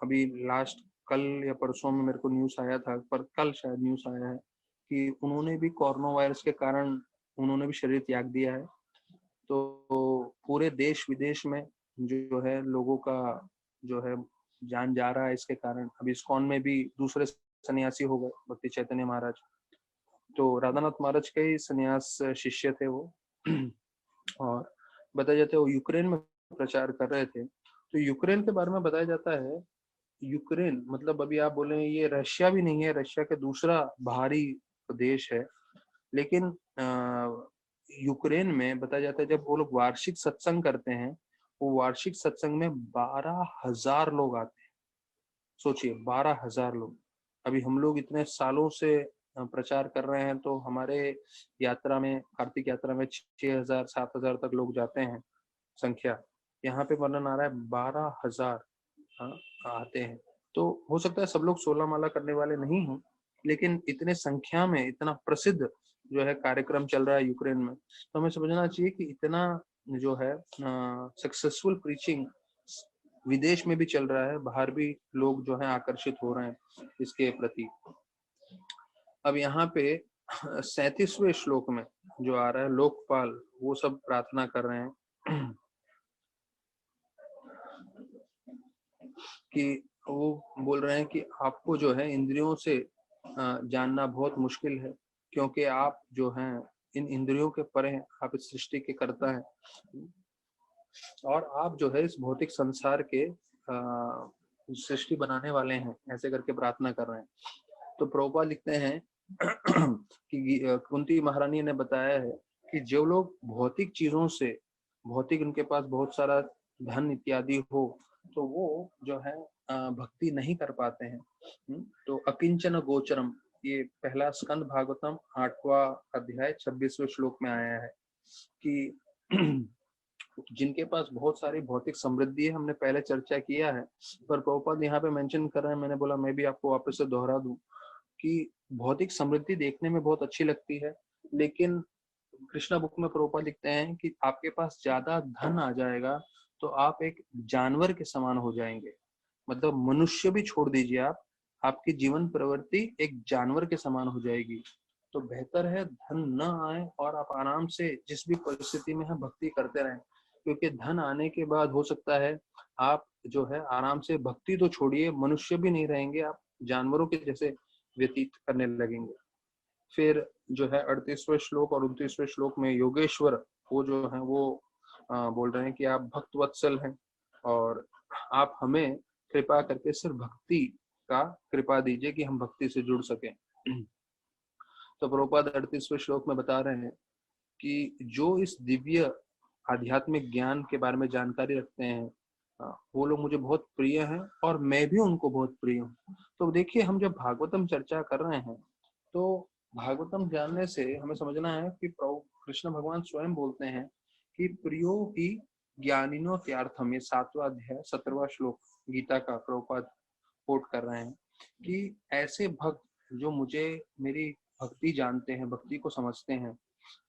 A: अभी लास्ट कल या परसों में मेरे को न्यूज आया था, पर कल शायद न्यूज आया है कि उन्होंने भी कोरोना वायरस के कारण उन्होंने भी शरीर त्याग दिया है। तो पूरे देश विदेश में जो है लोगों का जो है जान जा रहा है इसके कारण। अब इस्कॉन में भी दूसरे सन्यासी हो गए, भक्ति चैतन्य महाराज। तो राधानाथ महाराज के ही सन्यास शिष्य थे वो। और बताया जाता है वो यूक्रेन में प्रचार कर रहे थे। तो यूक्रेन के बारे में बताया जाता है, यूक्रेन मतलब अभी आप बोले ये रशिया भी नहीं है, रशिया के दूसरा बाहरी देश है, लेकिन यूक्रेन में बताया जाता है जब वो लोग वार्षिक सत्संग करते हैं, वो वार्षिक सत्संग में 12,000 लोग आते हैं। सोचिए 12,000 लोग। अभी हम लोग इतने सालों से प्रचार कर रहे हैं, तो हमारे यात्रा में, कार्तिक यात्रा में 6,000 7,000 तक लोग जाते हैं संख्या। यहाँ पे वर्णन आ रहा है 12,000 आते हैं। तो हो सकता है सब लोग 16 माला करने वाले नहीं हों, लेकिन इतने संख्या में इतना प्रसिद्ध जो है कार्यक्रम चल रहा है यूक्रेन में। तो हमें समझना चाहिए कि इतना जो है सक्सेसफुल प्रीचिंग विदेश में भी चल रहा है, बाहर भी लोग जो है आकर्षित हो रहे हैं इसके प्रति। अब यहाँ पे 37वें श्लोक में जो आ रहा है, लोकपाल वो सब प्रार्थना कर रहे हैं कि वो बोल रहे हैं कि आपको जो है इंद्रियों से जानना बहुत मुश्किल है, क्योंकि आप जो हैं इन इंद्रियों के परे हैं, आप इस सृष्टि के कर्ता हैं और आप जो है इस भौतिक संसार के सृष्टि बनाने वाले हैं, ऐसे करके प्रार्थना कर रहे हैं। तो प्रभुपाद लिखते हैं कि कुंती महारानी ने बताया है कि जो लोग भौतिक चीजों से, भौतिक उनके पास बहुत सारा धन इत्यादि हो, तो वो जो है भक्ति नहीं कर पाते हैं। तो अकिंचन गोचरम, ये पहला स्कंद भागवतम 8वां अध्याय 26वें श्लोक में आया है कि जिनके पास बहुत सारी भौतिक समृद्धि है, हमने पहले चर्चा किया है, पर प्रभुपाद यहाँ पे मेंशन कर रहे हैं, मैंने बोला मैं भी आपको वापस से दोहरा दूं कि भौतिक समृद्धि देखने में बहुत अच्छी लगती है, लेकिन कृष्णा बुक में प्रभुपाद लिखते हैं कि आपके पास ज्यादा धन आ जाएगा तो आप एक जानवर के समान हो जाएंगे। मतलब मनुष्य भी छोड़ दीजिए आप, आपकी जीवन प्रवृत्ति एक जानवर के समान हो जाएगी। तो बेहतर है धन न आए और आप आराम से जिस भी परिस्थिति में है भक्ति करते रहें, क्योंकि धन आने के बाद हो सकता है आप जो है आराम से भक्ति तो छोड़िए, मनुष्य भी नहीं रहेंगे, आप जानवरों के जैसे व्यतीत करने लगेंगे। फिर जो है 38वें श्लोक और 29वें श्लोक में योगेश्वर वो जो है वो बोल रहे हैं कि आप भक्त वत्सल हैं और आप हमें कृपा करके सिर्फ भक्ति का कृपा दीजिए कि हम भक्ति से जुड़ सकें। तो प्रभुपाद 38वें श्लोक में बता रहे हैं कि जो इस दिव्य आध्यात्मिक ज्ञान के बारे में जानकारी रखते हैं वो लोग मुझे बहुत प्रिय हैं और मैं भी उनको बहुत प्रिय हूँ। तो देखिए हम जब भागवतम चर्चा कर रहे हैं तो भागवतम जानने से हमें समझना है कि कृष्ण भगवान स्वयं बोलते हैं कि प्रियो ही ज्ञानिनो त्यार्थम, ये 7वां अध्याय 17वां श्लोक गीता का प्रभुपाद कोट कर रहे हैं कि ऐसे भक्त जो मुझे मेरी भक्ति जानते हैं, भक्ति को समझते हैं,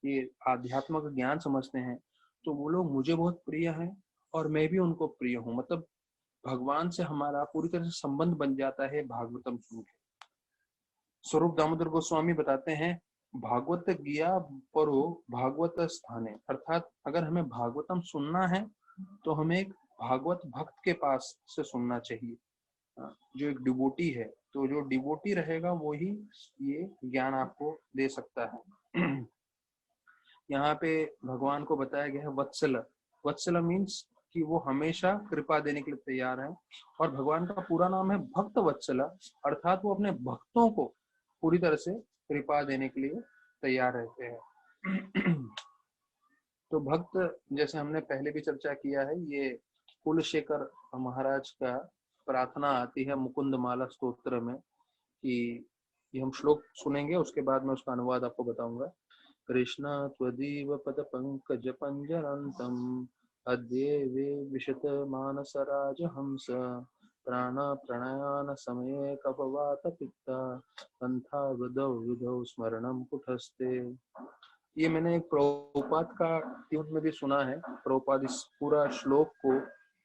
A: ये आध्यात्मिक ज्ञान समझते हैं, तो वो लोग मुझे बहुत प्रिय हैं और मैं भी उनको प्रिय हूँ। मतलब भगवान से हमारा पूरी तरह से संबंध बन जाता है भागवतम सुन के। स्वरूप दामोदर गोस्वामी बताते हैं भागवत गीया परो भागवत स्थाने, अर्थात अगर हमें भागवतम सुनना है तो हमें एक भागवत भक्त के पास से सुनना चाहिए, जो एक डिवोटी है। तो जो डिवोटी रहेगा वो ही ये ज्ञान आपको दे सकता है। यहाँ पे भगवान को बताया गया है वत्सल। वत्सल मीन्स कि वो हमेशा कृपा देने के लिए तैयार है, और भगवान का पूरा नाम है भक्त वत्सल, अर्थात वो अपने भक्तों को पूरी तरह से कृपा देने के लिए तैयार रहते हैं। तो भक्त, जैसे हमने पहले भी चर्चा किया है, ये कुलशेखर महाराज का प्रार्थना आती है मुकुंद माला स्तोत्र में, कि ये हम श्लोक सुनेंगे, उसके बाद मैं उसका अनुवाद आपको बताऊंगा। कृष्ण त्वदीव पद पंकज पंजरंतम अद्येवे विशत मानस राज हंस प्राण प्रणयान समय कपवात पित्ता पंथा विधौ विधौ स्मरणम कुटस्ते। ये मैंने एक प्रभुपाद का ट्यून में भी सुना है। प्रभुपाद इस पूरा श्लोक को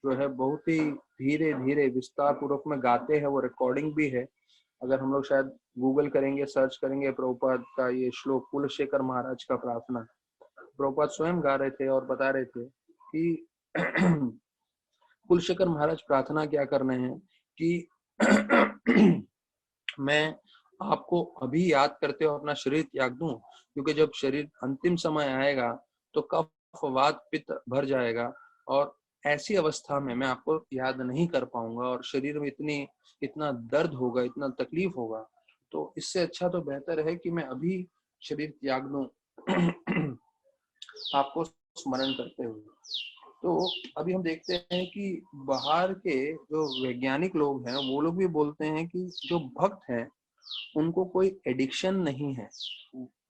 A: जो है बहुत ही धीरे धीरे विस्तार पूर्वक में गाते हैं, वो रिकॉर्डिंग भी है। अगर हम लोग शायद गूगल करेंगे, सर्च करेंगे प्रभुपाद का ये श्लोक, कुलशेखर महाराज का प्रार्थना, प्रभुपाद स्वयं गा रहे थे और बता रहे थे कि कुलशेखर महाराज प्रार्थना क्या कर रहे हैं कि मैं आपको अभी याद करते हो अपना शरीर त्याग दूं, क्योंकि जब शरीर अंतिम समय आएगा तो कफ वात पित्त भर जाएगा और ऐसी अवस्था में मैं आपको याद नहीं कर पाऊंगा और शरीर में इतना दर्द होगा, इतना तकलीफ होगा, तो इससे अच्छा तो बेहतर है कि मैं अभी शरीर त्याग दूं आपको स्मरण करते हुए। तो अभी हम देखते हैं कि बाहर के जो वैज्ञानिक लोग हैं वो लोग भी बोलते हैं कि जो भक्त हैं उनको कोई एडिक्शन नहीं है।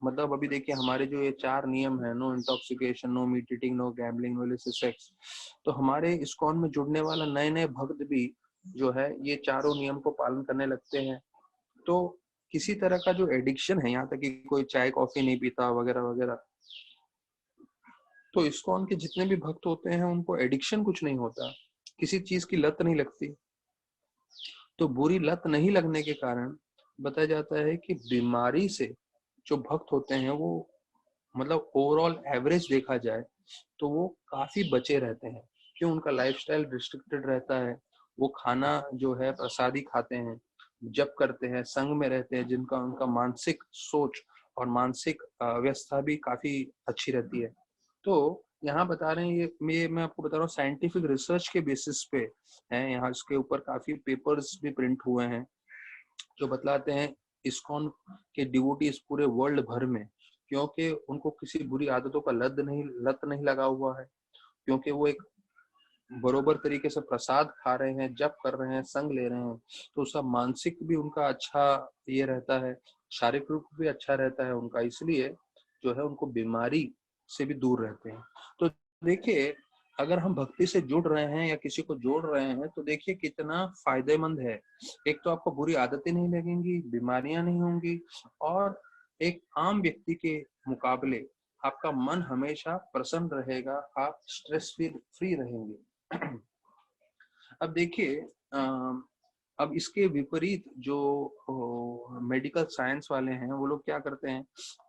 A: मतलब अभी देखिए हमारे जो ये 4 नियम है, no intoxication, no meat eating, no gambling, no illicit sex, तो हमारे इस्कॉन में जुड़ने वाला नए नए भक्त भी जो है ये चारों नियम को पालन करने लगते हैं। तो किसी तरह का जो एडिक्शन है, यहाँ तक कि कोई चाय कॉफी नहीं पीता वगैरह वगैरह, तो इस्कॉन के जितने भी भक्त होते हैं उनको एडिक्शन कुछ नहीं होता, किसी चीज की लत नहीं लगती। तो बुरी लत नहीं लगने के कारण बताया जाता है कि बीमारी से जो भक्त होते हैं वो, मतलब ओवरऑल एवरेज देखा जाए तो वो काफी बचे रहते हैं, क्यों? उनका लाइफस्टाइल रिस्ट्रिक्टेड रहता है, वो खाना जो है प्रसादी खाते हैं, जप करते हैं, संग में रहते हैं, जिनका उनका मानसिक सोच और मानसिक अवस्था भी काफी अच्छी रहती है। तो यहाँ बता रहे हैं, ये मैं आपको बता रहा हूँ साइंटिफिक रिसर्च के बेसिस पे है, यहाँ इसके ऊपर काफी पेपर्स भी प्रिंट हुए हैं जो बतलाते हैं इस्कॉन के डिवोटीज पूरे वर्ल्ड भर में, क्योंकि उनको किसी बुरी आदतों का लत नहीं लगा हुआ है, क्योंकि वो एक बरोबर तरीके से प्रसाद खा रहे हैं, जप कर रहे हैं, संग ले रहे हैं, तो उसका मानसिक भी उनका अच्छा ये रहता है, शारीरिक रूप भी अच्छा रहता है उनका, इसलिए जो है उनको बीमारी से भी दूर रहते हैं। तो देखिए अगर हम भक्ति से जुड़ रहे हैं या किसी को जोड़ रहे हैं तो देखिए कितना फायदेमंद है। एक तो आपको बुरी आदतें नहीं लगेंगी, बीमारियां नहीं होंगी, और एक आम व्यक्ति के मुकाबले आपका मन हमेशा प्रसन्न रहेगा, आप स्ट्रेस फ्री रहेंगे। अब देखिए अब इसके विपरीत जो मेडिकल साइंस वाले हैं वो लोग क्या करते हैं,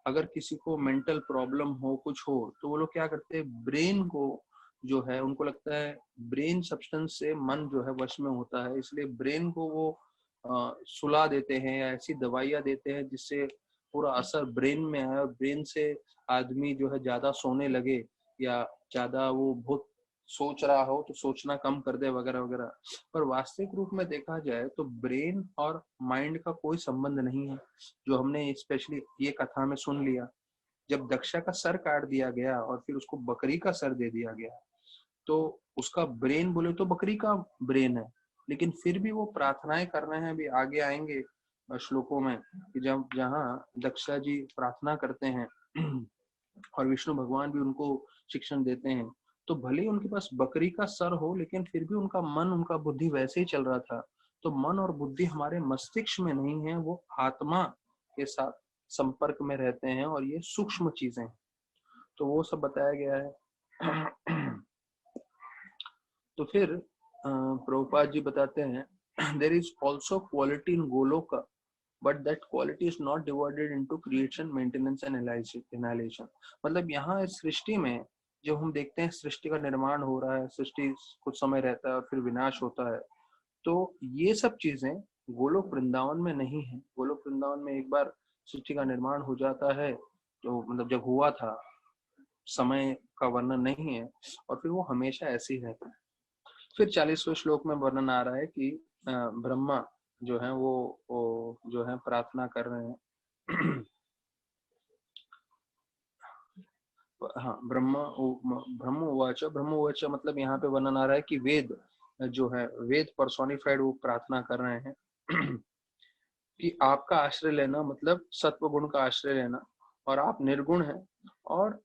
A: अगर किसी को मेंटल प्रॉब्लम हो, कुछ हो, तो वो लोग क्या करते हैं, ब्रेन को जो है, उनको लगता है ब्रेन सब्सटेंस से मन जो है वश में होता है, इसलिए ब्रेन को वो सुला देते हैं या ऐसी दवाइयां देते हैं जिससे पूरा असर ब्रेन में आए और ब्रेन से आदमी जो है ज्यादा सोने लगे या ज्यादा वो बहुत सोच रहा हो तो सोचना कम कर दे वगैरह वगैरह। पर वास्तविक रूप में देखा जाए तो ब्रेन और माइंड का कोई संबंध नहीं है, जो हमने स्पेशली ये कथा में सुन लिया। जब दक्षा का सर काट दिया गया और फिर उसको बकरी का सर दे दिया गया, तो उसका ब्रेन बोले तो बकरी का ब्रेन है, लेकिन फिर भी वो प्रार्थनाएं कर रहे हैं। अभी आगे आएंगे श्लोकों में कि जब जहाँ दक्षा जी प्रार्थना करते हैं और विष्णु भगवान भी उनको शिक्षण देते हैं, तो भले ही उनके पास बकरी का सर हो लेकिन फिर भी उनका मन, उनका बुद्धि वैसे ही चल रहा था। तो मन और बुद्धि हमारे मस्तिष्क में नहीं है, वो आत्मा के साथ संपर्क में रहते हैं और ये सूक्ष्म चीजें हैं, तो वो सब बताया गया है। तो फिर प्रभुपाद जी बताते हैं, there is also quality in Goloka but that quality is not divided into creation, maintenance and analysis. मतलब यहाँ इस सृष्टि में जो हम देखते हैं, सृष्टि का निर्माण हो रहा है, सृष्टि कुछ समय रहता है और फिर विनाश होता है, तो ये सब चीजें गोलोक वृंदावन में नहीं है। गोलोक वृंदावन में एक बार सृष्टि का निर्माण हो जाता है, तो मतलब जब हुआ था, समय का वर्णन नहीं है, और फिर वो हमेशा ऐसे ही रहता है। फिर 40वें श्लोक में वर्णन आ रहा है कि ब्रह्मा जो है वो जो है प्रार्थना कर रहे हैं। हाँ, ब्रह्म उवाच मतलब यहाँ पे वर्णन आ रहा है कि वेद जो है, वेद पर्सोनिफाइड वो प्रार्थना कर रहे हैं कि आपका आश्रय लेना मतलब सत्व गुण का आश्रय लेना, और आप निर्गुण हैं और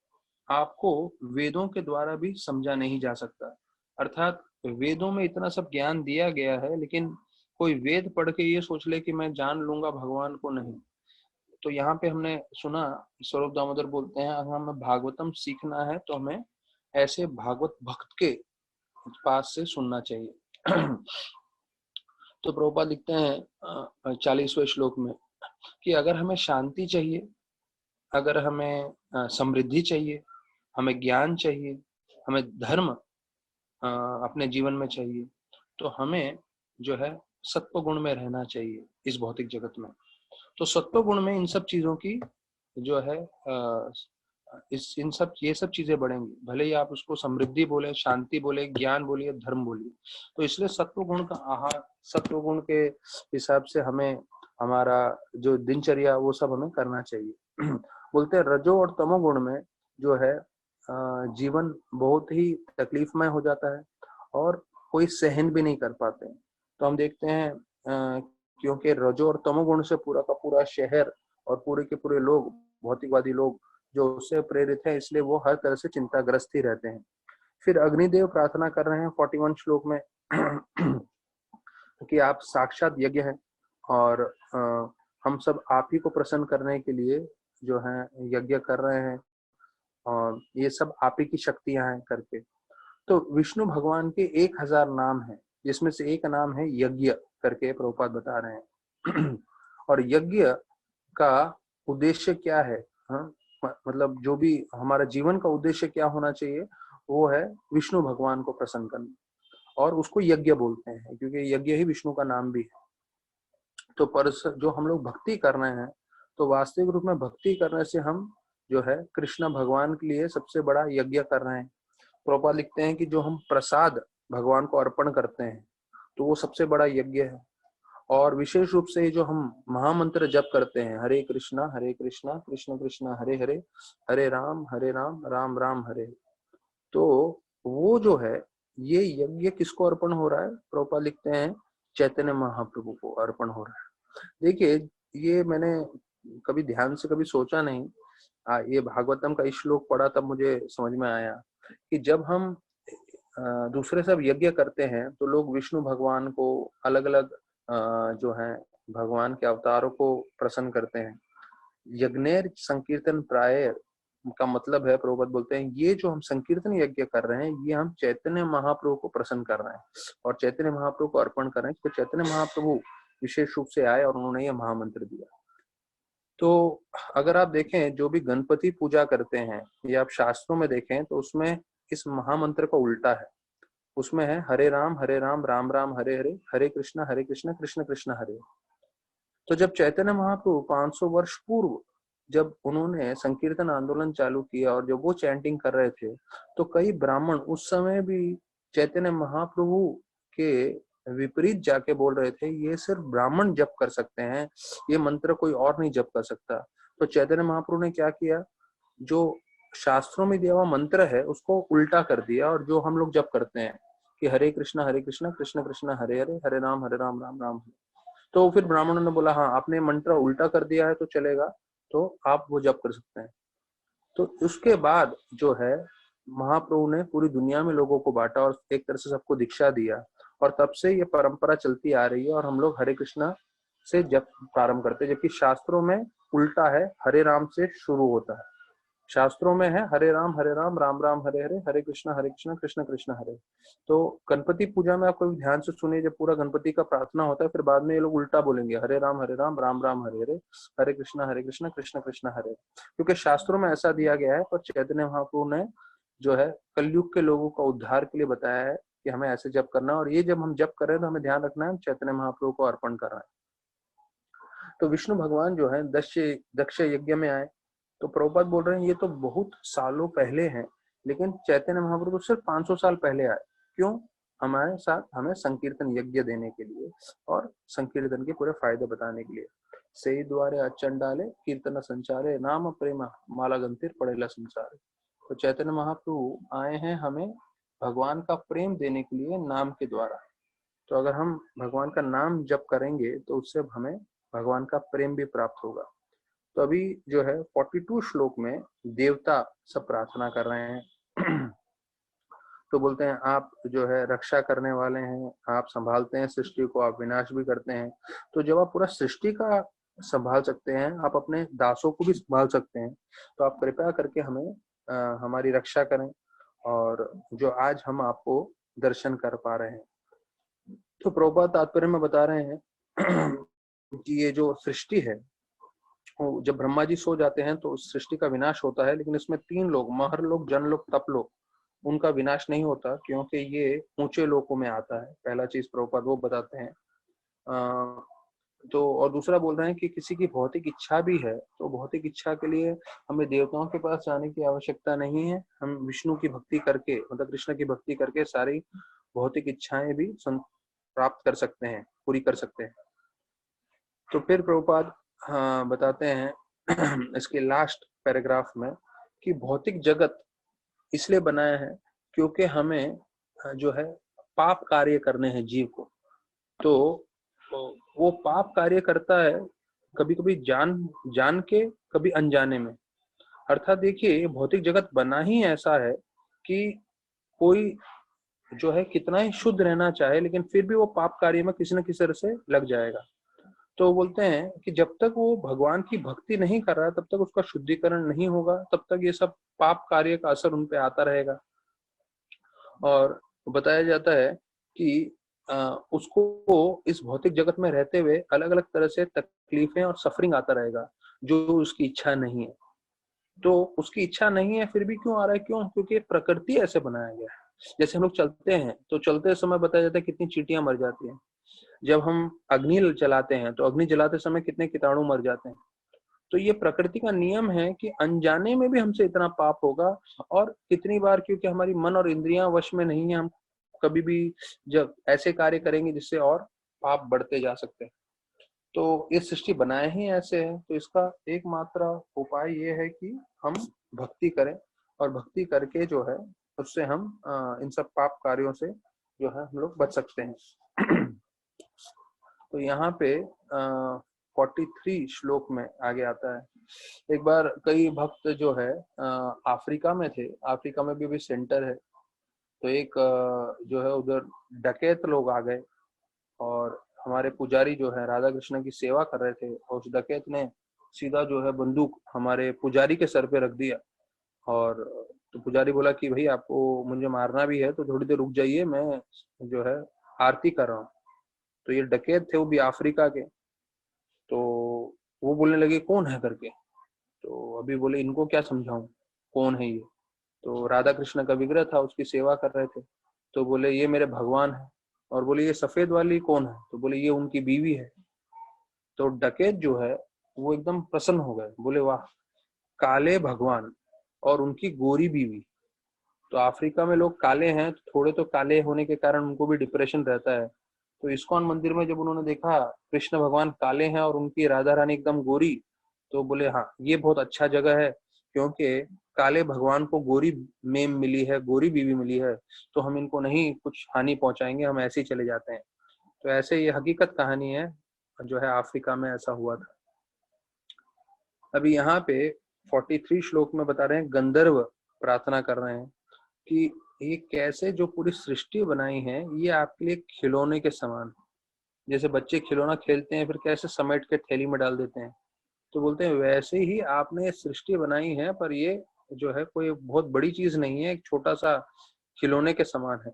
A: आपको वेदों के द्वारा भी समझा नहीं जा सकता। अर्थात वेदों में इतना सब ज्ञान दिया गया है, लेकिन कोई वेद पढ़ के ये सोच ले कि मैं जान लूंगा भगवान को, नहीं। तो यहाँ पे हमने सुना, स्वरूप दामोदर बोलते हैं, अगर हमें भागवतम सीखना है तो हमें ऐसे भागवत भक्त के पास से सुनना चाहिए। तो प्रभुपाद लिखते हैं 40वें श्लोक में कि अगर हमें शांति चाहिए, अगर हमें समृद्धि चाहिए, हमें ज्ञान चाहिए, हमें धर्म अपने जीवन में चाहिए, तो हमें जो है सत्व गुण में रहना चाहिए इस भौतिक जगत में। तो सत्व गुण में इन सब चीजों की जो है ये सब चीजें बढ़ेंगी, भले ही आप उसको समृद्धि बोले, शांति बोले, ज्ञान बोलिए, धर्म बोलिए। तो इसलिए सत्व गुण का आहार, सत्व गुण के हिसाब से हमें हमारा जो दिनचर्या वो सब हमें करना चाहिए। बोलते हैं रजो और तमो गुण में जो है जीवन बहुत ही तकलीफमय हो जाता है और कोई सहन भी नहीं कर पाते। तो हम देखते हैं क्योंकि रजो और तमो गुण से पूरा का पूरा शहर और पूरे के पूरे लोग, भौतिकवादी लोग जो उससे प्रेरित है, इसलिए वो हर तरह से चिंताग्रस्त ही रहते हैं। फिर अग्निदेव प्रार्थना कर रहे हैं 41 श्लोक में कि आप साक्षात यज्ञ हैं और हम सब आप ही को प्रसन्न करने के लिए जो है यज्ञ कर रहे हैं और ये सब आप ही की शक्तियां हैं करके। तो विष्णु भगवान के 1000 नाम हैं, जिसमें से एक नाम है यज्ञ करके प्रभुपाद बता रहे हैं। और यज्ञ का उद्देश्य क्या है? हाँ, मतलब जो भी हमारा जीवन का उद्देश्य क्या होना चाहिए, वो है विष्णु भगवान को प्रसन्न करना, और उसको यज्ञ बोलते हैं क्योंकि यज्ञ ही विष्णु का नाम भी है। तो पर जो हम लोग भक्ति कर रहे हैं, तो वास्तविक रूप में भक्ति करने से हम जो है कृष्ण भगवान के लिए सबसे बड़ा यज्ञ कर रहे हैं। प्रभुपाद लिखते हैं कि जो हम प्रसाद भगवान को अर्पण करते हैं, तो वो सबसे बड़ा यज्ञ है। और विशेष रूप से जो हम महामंत्र जप करते हैं, हरे कृष्णा कृष्ण कृष्ण हरे हरे, हरे राम राम राम हरे, तो वो जो है ये यज्ञ किसको अर्पण हो रहा है? प्रभुपाद लिखते हैं चैतन्य महाप्रभु को अर्पण हो रहा है। देखिए, ये मैंने कभी ध्यान से कभी सोचा नहीं, ये भागवतम का श्लोक पढ़ा तब मुझे समझ में आया कि जब हम दूसरे सब यज्ञ करते हैं तो लोग विष्णु भगवान को अलग अलग जो है भगवान के अवतारों को प्रसन्न करते हैं। यज्ञेर संकीर्तन प्राय का मतलब है, प्रभुपाद बोलते हैं ये जो हम संकीर्तन यज्ञ कर रहे हैं, ये हम चैतन्य महाप्रभु को प्रसन्न कर रहे हैं और चैतन्य महाप्रभु को अर्पण कर रहे हैं। तो चैतन्य महाप्रभु विशेष रूप से आए और उन्होंने ये महामंत्र दिया। तो अगर आप देखें जो भी गणपति पूजा करते हैं या आप शास्त्रों में देखें तो उसमें इस महामंत्र का उल्टा है। उसमें है हरे राम राम राम हरे हरे, हरे कृष्ण कृष्ण कृष्ण हरे। तो जब चैतन्य महाप्रभु 500 वर्ष पूर्व जब उन्होंने संकीर्तन आंदोलन चालू किया और जब वो चैंटिंग कर रहे थे, तो कई ब्राह्मण उस समय भी चैतन्य महाप्रभु के विपरीत जाके बोल रहे थे ये सिर्फ ब्राह्मण जप कर सकते हैं, ये मंत्र कोई और नहीं जप कर सकता। तो चैतन्य महाप्रभु ने क्या किया, जो शास्त्रों में दिया हुआ मंत्र है उसको उल्टा कर दिया, और जो हम लोग जप करते हैं कि हरे कृष्ण कृष्ण कृष्ण हरे हरे, हरे राम राम राम हरे। तो फिर ब्राह्मणों ने बोला हाँ आपने मंत्र उल्टा कर दिया है तो चलेगा, तो आप वो जप कर सकते हैं। तो उसके बाद जो है महाप्रभु ने पूरी दुनिया में लोगों को बांटा और एक तरह से सबको दीक्षा दिया, और तब से ये परंपरा चलती आ रही है और हम लोग हरे कृष्णा से जप प्रारंभ करते हैं, जबकि शास्त्रों में उल्टा है, हरे राम से शुरू होता है। शास्त्रों में है हरे राम राम राम हरे हरे, हरे कृष्ण कृष्ण कृष्ण हरे। तो गणपति पूजा में आप कोई ध्यान से सुनिए, जब पूरा गणपति का प्रार्थना होता है फिर बाद में ये लोग उल्टा बोलेंगे हरे राम राम राम हरे हरे, हरे कृष्ण कृष्ण कृष्ण हरे, क्योंकि शास्त्रों में ऐसा दिया गया है। पर चैतन्य महाप्रभु ने जो है कलयुग के लोगों का उद्धार के लिए बताया है कि हमें ऐसे जप करना है, और ये जब हम जप कर रहे हैं तो हमें ध्यान रखना है हम चैतन्य महाप्रभु को अर्पण कर रहे हैं। तो विष्णु भगवान जो है दक्ष यज्ञ में आए, तो प्रभुपाद बोल रहे हैं ये तो बहुत सालों पहले हैं, लेकिन चैतन्य महाप्रभु सिर्फ 500 साल पहले आए। क्यों? हमारे साथ हमें संकीर्तन यज्ञ देने के लिए और संकीर्तन के पूरे फायदे बताने के लिए। सही द्वारे अचंडाले कीर्तन संचारे, नाम प्रेमा माला गंतिर पड़ेला संसारे। तो चैतन्य महाप्रभु आए हैं हमें भगवान का प्रेम देने के लिए नाम के द्वारा। तो अगर हम भगवान का नाम जप करेंगे तो उससे हमें भगवान का प्रेम भी प्राप्त होगा। तो अभी जो है 42 श्लोक में देवता सब प्रार्थना कर रहे हैं। तो बोलते हैं आप जो है रक्षा करने वाले हैं, आप संभालते हैं सृष्टि को, आप विनाश भी करते हैं। तो जब आप पूरा सृष्टि का संभाल सकते हैं, आप अपने दासों को भी संभाल सकते हैं, तो आप कृपया करके हमें हमारी रक्षा करें, और जो आज हम आपको दर्शन कर पा रहे हैं। तो प्रभुपाद तात्पर्य में बता रहे हैं कि ये जो सृष्टि है, जब ब्रह्मा जी सो जाते हैं तो उस सृष्टि का विनाश होता है, लेकिन इसमें तीन लोग, महर लोग, जन लोग, तप लोग, उनका विनाश नहीं होता क्योंकि ये ऊंचे लोकों में आता है। पहला चीज प्रभुपाद वो बताते हैं। तो और दूसरा बोल रहे हैं कि किसी की भौतिक इच्छा भी है तो भौतिक इच्छा के लिए हमें देवताओं के पास जाने की आवश्यकता नहीं है। हम विष्णु की भक्ति करके, मतलब कृष्ण की भक्ति करके सारी भौतिक इच्छाएं भी प्राप्त कर सकते हैं, पूरी कर सकते हैं। तो फिर प्रभुपाद बताते हैं इसके लास्ट पैराग्राफ में कि भौतिक जगत इसलिए बनाया है क्योंकि हमें जो है पाप कार्य करने हैं जीव को। तो वो पाप कार्य करता है कभी कभी जान के, कभी अनजाने में। अर्थात देखिए, भौतिक जगत बना ही ऐसा है कि कोई जो है कितना ही शुद्ध रहना चाहे लेकिन फिर भी वो पाप कार्य में किसी न किसी तरह से लग जाएगा। तो बोलते हैं कि जब तक वो भगवान की भक्ति नहीं कर रहा तब तक उसका शुद्धिकरण नहीं होगा, तब तक ये सब पाप कार्य का असर उन पे आता रहेगा। और बताया जाता है कि उसको इस भौतिक जगत में रहते हुए अलग अलग तरह से तकलीफें और सफरिंग आता रहेगा जो उसकी इच्छा नहीं है। तो उसकी इच्छा नहीं है फिर भी क्यों आ रहा है? क्यों? क्योंकि प्रकृति ऐसे बनाया गया है। जैसे हम लोग चलते हैं तो चलते समय बताया जाता है कितनी चींटियां मर जाती हैं। जब हम अग्नि जलाते हैं तो अग्नि जलाते समय कितने कीटाणु मर जाते हैं। तो ये प्रकृति का नियम है कि अनजाने में भी हमसे इतना पाप होगा। और कितनी बार, क्योंकि हमारी मन और इंद्रियां वश में नहीं है, हम कभी भी जब ऐसे कार्य करेंगे जिससे और पाप बढ़ते जा सकते हैं। तो ये सृष्टि बनाए ही ऐसे है, तो इसका एकमात्र उपाय ये है कि हम भक्ति करें और भक्ति करके जो है उससे हम इन सब पाप कार्यों से जो है हम लोग बच सकते हैं। तो यहाँ पे 43 श्लोक में आगे आता है। एक बार कई भक्त जो है अफ्रीका में थे, अफ्रीका में भी सेंटर है। तो एक जो है उधर डकैत लोग आ गए और हमारे पुजारी जो है राधा कृष्ण की सेवा कर रहे थे और उस डकैत ने सीधा जो है बंदूक हमारे पुजारी के सर पे रख दिया। और तो पुजारी बोला कि भाई आपको मुझे मारना भी है तो थोड़ी देर रुक जाइए, मैं जो है आरती कर रहा हूँ। तो ये डकैत थे, वो भी अफ्रीका के। तो वो बोलने लगे कौन है करके। तो अभी बोले इनको क्या समझाऊं कौन है ये। तो राधा कृष्ण का विग्रह था, उसकी सेवा कर रहे थे। तो बोले ये मेरे भगवान है। और बोले ये सफेद वाली कौन है? तो बोले ये उनकी बीवी है। तो डकैत जो है वो एकदम प्रसन्न हो गए, बोले वाह, काले भगवान और उनकी गोरी बीवी। तो अफ्रीका में लोग काले हैं तो थोड़े तो काले होने के कारण उनको भी डिप्रेशन रहता है। तो इस्कॉन मंदिर में जब उन्होंने देखा कृष्ण भगवान काले हैं और उनकी राधा रानी एकदम गोरी, तो बोले हाँ ये बहुत अच्छा जगह है क्योंकि काले भगवान को गोरी मेम मिली है, गोरी बीवी मिली है, तो हम इनको नहीं कुछ हानि पहुंचाएंगे, हम ऐसे ही चले जाते हैं। तो ऐसे ये हकीकत कहानी है जो है अफ्रीका में ऐसा हुआ था। अभी यहाँ पे 43 श्लोक में बता रहे हैं, गंधर्व प्रार्थना कर रहे हैं कि ये कैसे जो पूरी सृष्टि बनाई है ये आपके लिए खिलौने के समान। जैसे बच्चे खिलौना खेलते हैं फिर कैसे समेट के थैली में डाल देते हैं, तो बोलते हैं वैसे ही आपने सृष्टि बनाई है, पर ये जो है कोई बहुत बड़ी चीज नहीं है, एक छोटा सा खिलौने के समान है।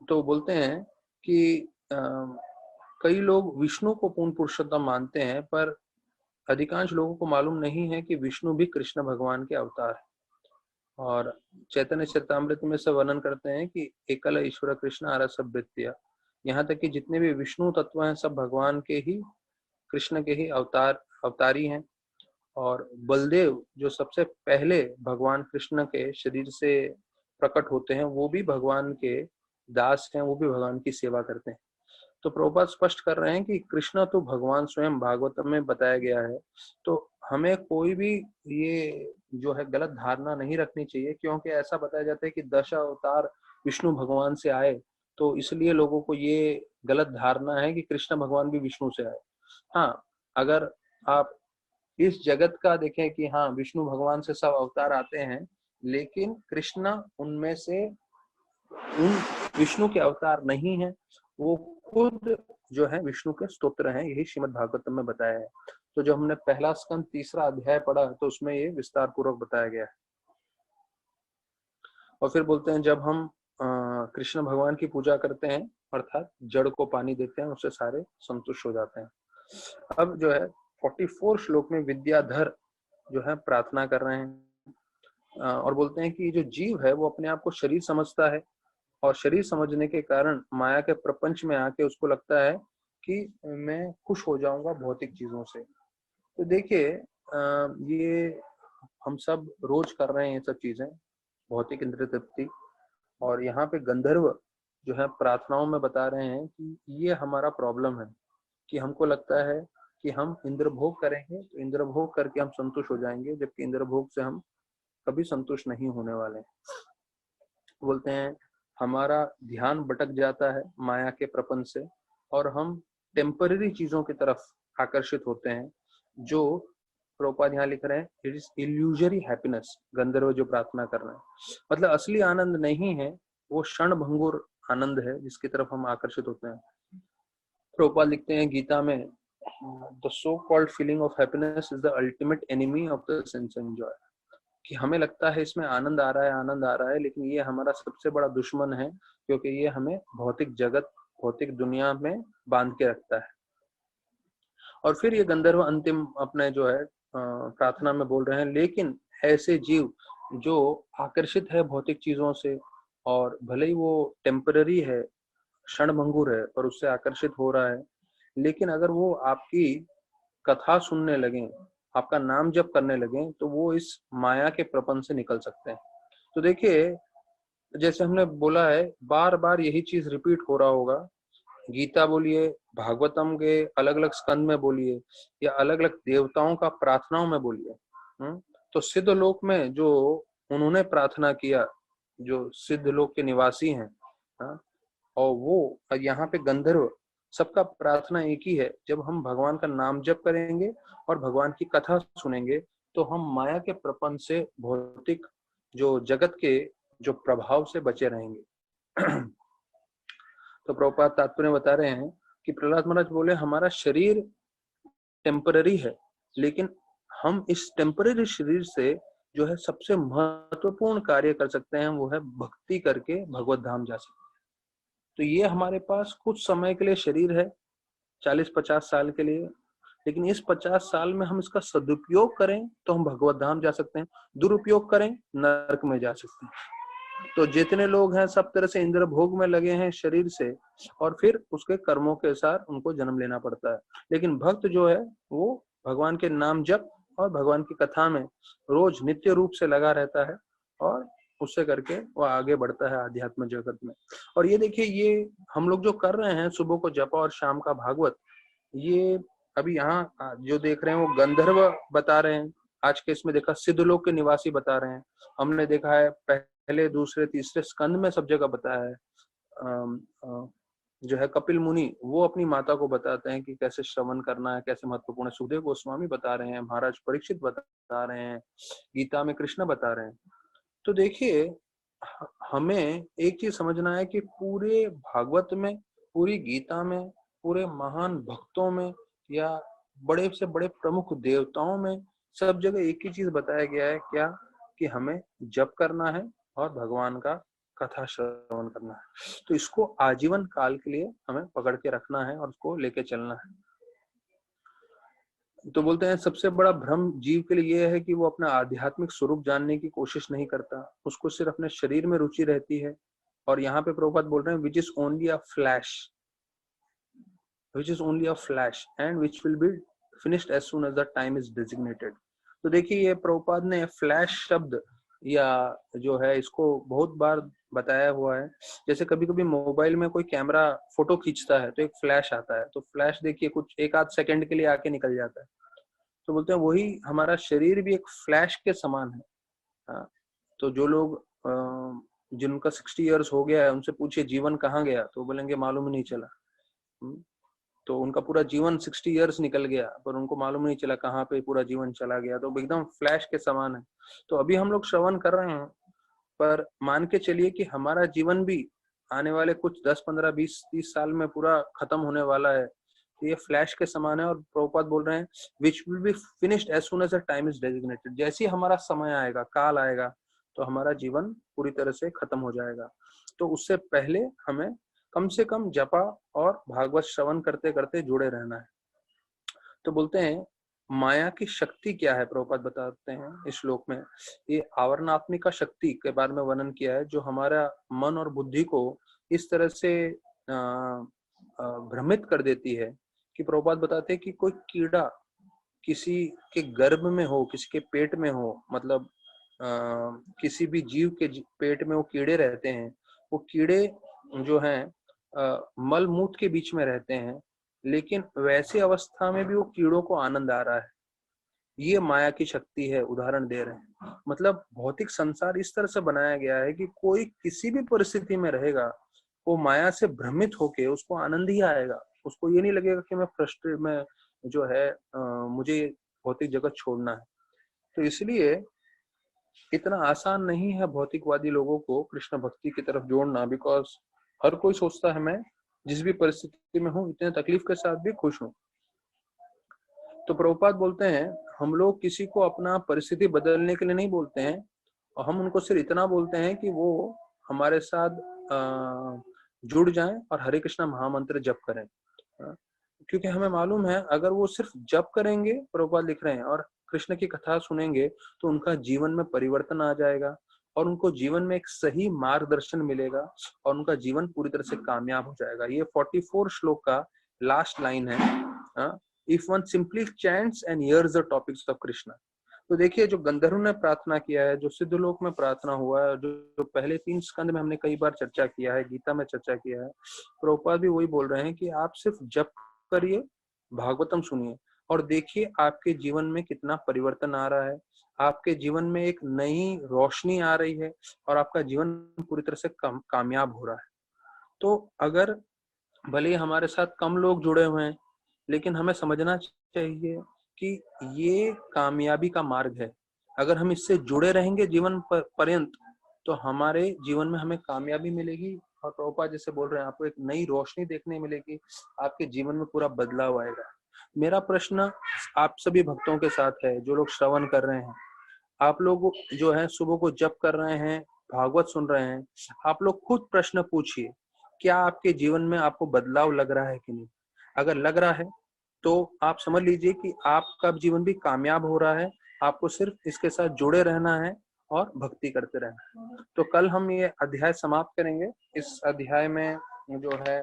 A: तो बोलते हैं कि कई लोग विष्णु को पूर्ण पुरुषोत्तम मानते हैं, पर अधिकांश लोगों को मालूम नहीं है कि विष्णु भी कृष्ण भगवान के अवतार है। और चैतन्य चरितामृत में से वर्णन करते हैं कि एकल ईश्वर कृष्ण आरसभ्यत्या, यहाँ तक कि जितने भी विष्णु तत्व हैं सब भगवान के ही, कृष्ण के ही अवतारी हैं। और बलदेव जो सबसे पहले भगवान कृष्ण के शरीर से प्रकट होते हैं वो भी भगवान के दास हैं, वो भी भगवान की सेवा करते हैं। तो प्रभुपाद स्पष्ट कर रहे हैं कि कृष्ण तो भगवान स्वयं भागवतम में बताया गया है। तो हमें कोई भी ये जो है गलत धारणा नहीं रखनी चाहिए, क्योंकि ऐसा बताया जाता है कि 10 अवतार विष्णु भगवान से आए, तो इसलिए लोगों को ये गलत धारणा है कि कृष्ण भगवान भी विष्णु से आए। हाँ, अगर आप इस जगत का देखें कि हाँ विष्णु भगवान से सब अवतार आते हैं, लेकिन कृष्ण उनमें से उन विष्णु के अवतार नहीं है, वो खुद जो है विष्णु के स्तोत्र हैं, यही श्रीमद् भागवतम में बताया है। तो जो हमने पहला स्कंद 3रा अध्याय पढ़ा तो उसमें ये विस्तार पूर्वक बताया गया है। और फिर बोलते हैं जब हम कृष्ण भगवान की पूजा करते हैं, अर्थात जड़ को पानी देते हैं, उससे सारे संतुष्ट हो जाते हैं। अब जो है 44 श्लोक में विद्याधर जो है प्रार्थना कर रहे हैं और बोलते हैं कि जो जीव है वो अपने आप को शरीर समझता है और शरीर समझने के कारण माया के प्रपंच में आके उसको लगता है कि मैं खुश हो जाऊंगा भौतिक चीजों से। तो देखिए ये हम सब रोज कर रहे हैं ये सब चीजें, भौतिक इंद्रिय तृप्ति। और यहाँ पे गंधर्व जो है प्रार्थनाओं में बता रहे हैं कि ये हमारा प्रॉब्लम है कि हमको लगता है कि हम इंद्रभोग करेंगे तो इंद्रभोग करके हम संतुष्ट हो जाएंगे, जबकि इंद्रभोग से हम कभी संतुष्ट नहीं होने वाले। बोलते हैं हमारा ध्यान भटक जाता है माया के प्रपंच से और हम टेम्पररी चीजों की तरफ आकर्षित होते हैं, जो प्रभुपाद यहाँ लिख रहे हैं इट इज इल्यूजरी हैप्पीनेस। गंधर्व जो प्रार्थना कर रहे हैं मतलब असली आनंद नहीं है, वो क्षण भंगुर आनंद है जिसकी तरफ हम आकर्षित होते हैं। प्रभुपाद लिखते हैं गीता में the so called feeling of happiness is the ultimate enemy of the sense enjoy. कि हमें लगता है इसमें आनंद आ रहा है, आनंद आ रहा है, लेकिन ये हमारा सबसे बड़ा दुश्मन है, क्योंकि ये हमें भौतिक जगत, भौतिक दुनिया में बांध के रखता है। और फिर ये गंधर्व अंतिम अपने जो है प्रार्थना में बोल रहे हैं, लेकिन ऐसे जीव जो आकर्षित है भौतिक चीजों से और भले ही वो टेम्पररी है, क्षणभंगुर है, पर उससे आकर्षित हो रहा है, लेकिन अगर वो आपकी कथा सुनने लगे, आपका नाम जप करने लगे, तो वो इस माया के प्रपंच से निकल सकते हैं। तो देखिए जैसे हमने बोला है, बार बार यही चीज रिपीट हो रहा होगा, गीता बोलिए, भागवतम के अलग अलग स्कंद में बोलिए, या अलग अलग देवताओं का प्रार्थनाओं में बोलिए। तो सिद्ध लोक में जो उन्होंने प्रार्थना किया, जो सिद्ध लोक के निवासी हैं, और वो यहाँ पे गंधर्व, सबका प्रार्थना एक ही है, जब हम भगवान का नाम जप करेंगे और भगवान की कथा सुनेंगे तो हम माया के प्रपंच से, भौतिक जो जगत के जो प्रभाव से बचे रहेंगे। तो प्रभुपाद तात्पर्य बता रहे हैं कि प्रहलाद महाराज बोले हमारा शरीर टेम्पररी है, लेकिन हम इस टेम्पररी शरीर से जो है सबसे महत्वपूर्ण कार्य कर सकते हैं, वो है भक्ति करके भगवत धाम जा सकते हैं। तो ये हमारे पास कुछ समय के लिए शरीर है, 40-50 साल के लिए, लेकिन इस 50 साल में हम इसका सदुपयोग करें तो हम भगवत धाम जा सकते हैं, दुरुपयोग करें नरक में जा सकते हैं। तो जितने लोग हैं सब तरह से इंद्र भोग में लगे हैं शरीर से, और फिर उसके कर्मों के अनुसार उनको जन्म लेना पड़ता है। लेकिन भक्त जो है वो भगवान के नाम जप और भगवान की कथा में रोज नित्य रूप से लगा रहता है, और उससे करके वो आगे बढ़ता है आध्यात्म जगत में। और ये देखिए, ये हम लोग जो कर रहे हैं सुबह को जपा और शाम का भागवत, ये अभी यहाँ जो देख रहे हैं वो गंधर्व बता रहे हैं, आज के इसमें देखा सिद्धलोक के निवासी बता रहे हैं। हमने देखा है पहले दूसरे तीसरे स्कंद में सब जगह बताया है। जो है कपिल मुनि वो अपनी माता को बताते हैं कि कैसे श्रवण करना है, कैसे महत्वपूर्ण है। सुखदेव गोस्वामी बता रहे हैं, महाराज परीक्षित बता रहे हैं, गीता में कृष्ण बता रहे हैं। तो देखिए हमें एक चीज समझना है कि पूरे भागवत में, पूरी गीता में, पूरे महान भक्तों में, या बड़े से बड़े प्रमुख देवताओं में, सब जगह एक ही चीज बताया गया है, क्या? कि हमें जप करना है और भगवान का कथा श्रवण करना है। तो इसको आजीवन काल के लिए हमें पकड़ के रखना है और उसको लेके चलना है। तो बोलते हैं सबसे बड़ा भ्रम जीव के लिए यह है कि वो अपना आध्यात्मिक स्वरूप जानने की कोशिश नहीं करता, उसको सिर्फ अपने शरीर में रुचि रहती है। और यहाँ पे प्रभुपाद बोल रहे हैं which is only a flash, which is only a flash and which will be finished as soon as the time is designated। तो देखिए ये प्रभुपाद ने फ्लैश शब्द या जो है इसको बहुत बार बताया हुआ है। जैसे कभी कभी मोबाइल में कोई कैमरा फोटो खींचता है तो एक फ्लैश आता है, तो फ्लैश देखिए कुछ एक आध सेकंड के लिए आके निकल जाता है। तो बोलते हैं वही हमारा शरीर भी एक फ्लैश के समान है। हाँ, तो जो लोग जिनका 60 इयर्स हो गया है उनसे पूछिए जीवन कहाँ गया, तो बोलेंगे मालूम नहीं चला। तो उनका पूरा जीवन 60 इयर्स निकल गया, पर उनको मालूम नहीं चला कहाँ पे पूरा जीवन चला गया। तो एकदम फ्लैश के समान है। तो अभी हम लोग श्रवण कर रहे हैं, पर मान के चलिए कि हमारा जीवन भी आने वाले कुछ 10, 15, 20, 30 साल में पूरा खत्म होने वाला है। तो ये फ्लैश के समान है। और प्रभुपाद बोल रहे हैं which will be finished as soon as the time is designated. जैसे ही हमारा समय आएगा, काल आएगा, तो हमारा जीवन पूरी तरह से खत्म हो जाएगा। तो उससे पहले हमें कम से कम जपा और भागवत श्रवण करते करते जुड़े रहना है। तो बोलते हैं माया की शक्ति क्या है, प्रभुपाद बताते हैं इस श्लोक में। ये आवरणात्मिका शक्ति के बारे में वर्णन किया है, जो हमारा मन और बुद्धि को इस तरह से भ्रमित कर देती है कि प्रभुपाद बताते हैं कि कोई कीड़ा किसी के गर्भ में हो, किसी के पेट में हो, मतलब किसी भी जीव के पेट में वो कीड़े रहते हैं, वो कीड़े जो हैं मल मूत्र के बीच में रहते हैं, लेकिन वैसी अवस्था में भी वो कीड़ों को आनंद आ रहा है। ये माया की शक्ति है, उदाहरण दे रहे हैं। मतलब भौतिक संसार इस तरह से बनाया गया है कि कोई किसी भी परिस्थिति में रहेगा, वो माया से भ्रमित होके उसको आनंद ही आएगा। उसको ये नहीं लगेगा कि मैं फ्रस्ट्रेट में जो है मुझे भौतिक जगत छोड़ना है। तो इसलिए इतना आसान नहीं है भौतिकवादी लोगों को कृष्ण भक्ति की तरफ जोड़ना, बिकॉज हर कोई सोचता है मैं जिस भी परिस्थिति में हूँ, इतने तकलीफ के साथ भी खुश हूँ। तो प्रभुपाद बोलते हैं हम लोग किसी को अपना परिस्थिति बदलने के लिए नहीं बोलते हैं, और हम उनको सिर्फ इतना बोलते हैं कि वो हमारे साथ जुड़ जाएं और हरे कृष्णा महामंत्र जप करें। क्योंकि हमें मालूम है अगर वो सिर्फ जप करेंगे, प्रभुपाद लिख रहे हैं, और कृष्ण की कथा सुनेंगे, तो उनका जीवन में परिवर्तन आ जाएगा और उनको जीवन में एक सही मार्गदर्शन मिलेगा और उनका जीवन पूरी तरह से कामयाब हो जाएगा। ये 44 श्लोक का लास्ट लाइन है, if one simply chants and hears the topics of Krishna. तो देखिए जो गंधर्व ने प्रार्थना किया है, जो सिद्धलोक में प्रार्थना हुआ है, जो पहले 3 स्कंद में हमने कई बार चर्चा किया है, गीता में चर्चा किया है, प्रभुपाद भी वही बोल रहे हैं कि आप सिर्फ जप करिए, भागवतम सुनिए और देखिए आपके जीवन में कितना परिवर्तन आ रहा है, आपके जीवन में एक नई रोशनी आ रही है और आपका जीवन पूरी तरह से कामयाब हो रहा है। तो अगर भले हमारे साथ कम लोग जुड़े हुए हैं, लेकिन हमें समझना चाहिए कि ये कामयाबी का मार्ग है। अगर हम इससे जुड़े रहेंगे जीवन पर्यंत, तो हमारे जीवन में हमें कामयाबी मिलेगी और प्रभुपाद जैसे बोल रहे हैं आपको एक नई रोशनी देखने मिलेगी, आपके जीवन में पूरा बदलाव आएगा। मेरा प्रश्न आप सभी भक्तों के साथ है जो लोग श्रवण कर रहे हैं, आप लोग जो है सुबह को जप कर रहे हैं, भागवत सुन रहे हैं, आप लोग खुद प्रश्न पूछिए, क्या आपके जीवन में आपको बदलाव लग रहा है कि नहीं? अगर लग रहा है तो आप समझ लीजिए कि आपका जीवन भी कामयाब हो रहा है। आपको सिर्फ इसके साथ जुड़े रहना है और भक्ति करते रहना है। तो कल हम ये अध्याय समाप्त करेंगे। इस अध्याय में जो है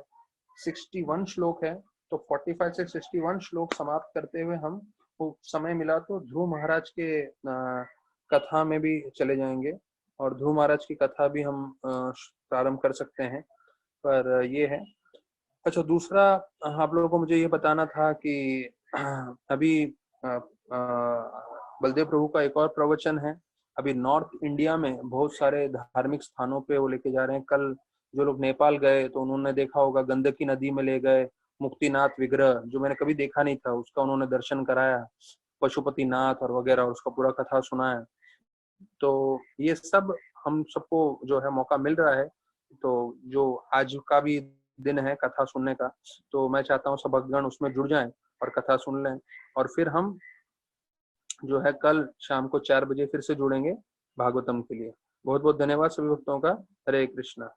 A: 61 श्लोक है, तो 45 से 61 श्लोक समाप्त करते हुए हम समय मिला तो ध्रुव महाराज के कथा में भी चले जाएंगे और ध्रुव महाराज की कथा भी हम प्रारंभ कर सकते हैं। पर ये है। अच्छा, दूसरा आप लोगों को मुझे ये बताना था कि अभी बलदेव प्रभु का एक और प्रवचन है। अभी नॉर्थ इंडिया में बहुत सारे धार्मिक स्थानों पे वो लेके जा रहे हैं। कल जो लोग नेपाल गए तो उन्होंने देखा होगा, गंडकी नदी में ले गए मुक्तिनाथ विग्रह, जो मैंने कभी देखा नहीं था, उसका उन्होंने दर्शन कराया, पशुपतिनाथ और वगैरह, और उसका पूरा कथा सुनाया। तो ये सब हम सबको जो है मौका मिल रहा है। तो जो आज का भी दिन है कथा सुनने का, तो मैं चाहता हूँ सब भक्तगण उसमें जुड़ जाएं और कथा सुन लें, और फिर हम जो है कल शाम को 4 बजे फिर से जुड़ेंगे भागवतम के लिए। बहुत बहुत धन्यवाद सभी भक्तों का। हरे कृष्णा।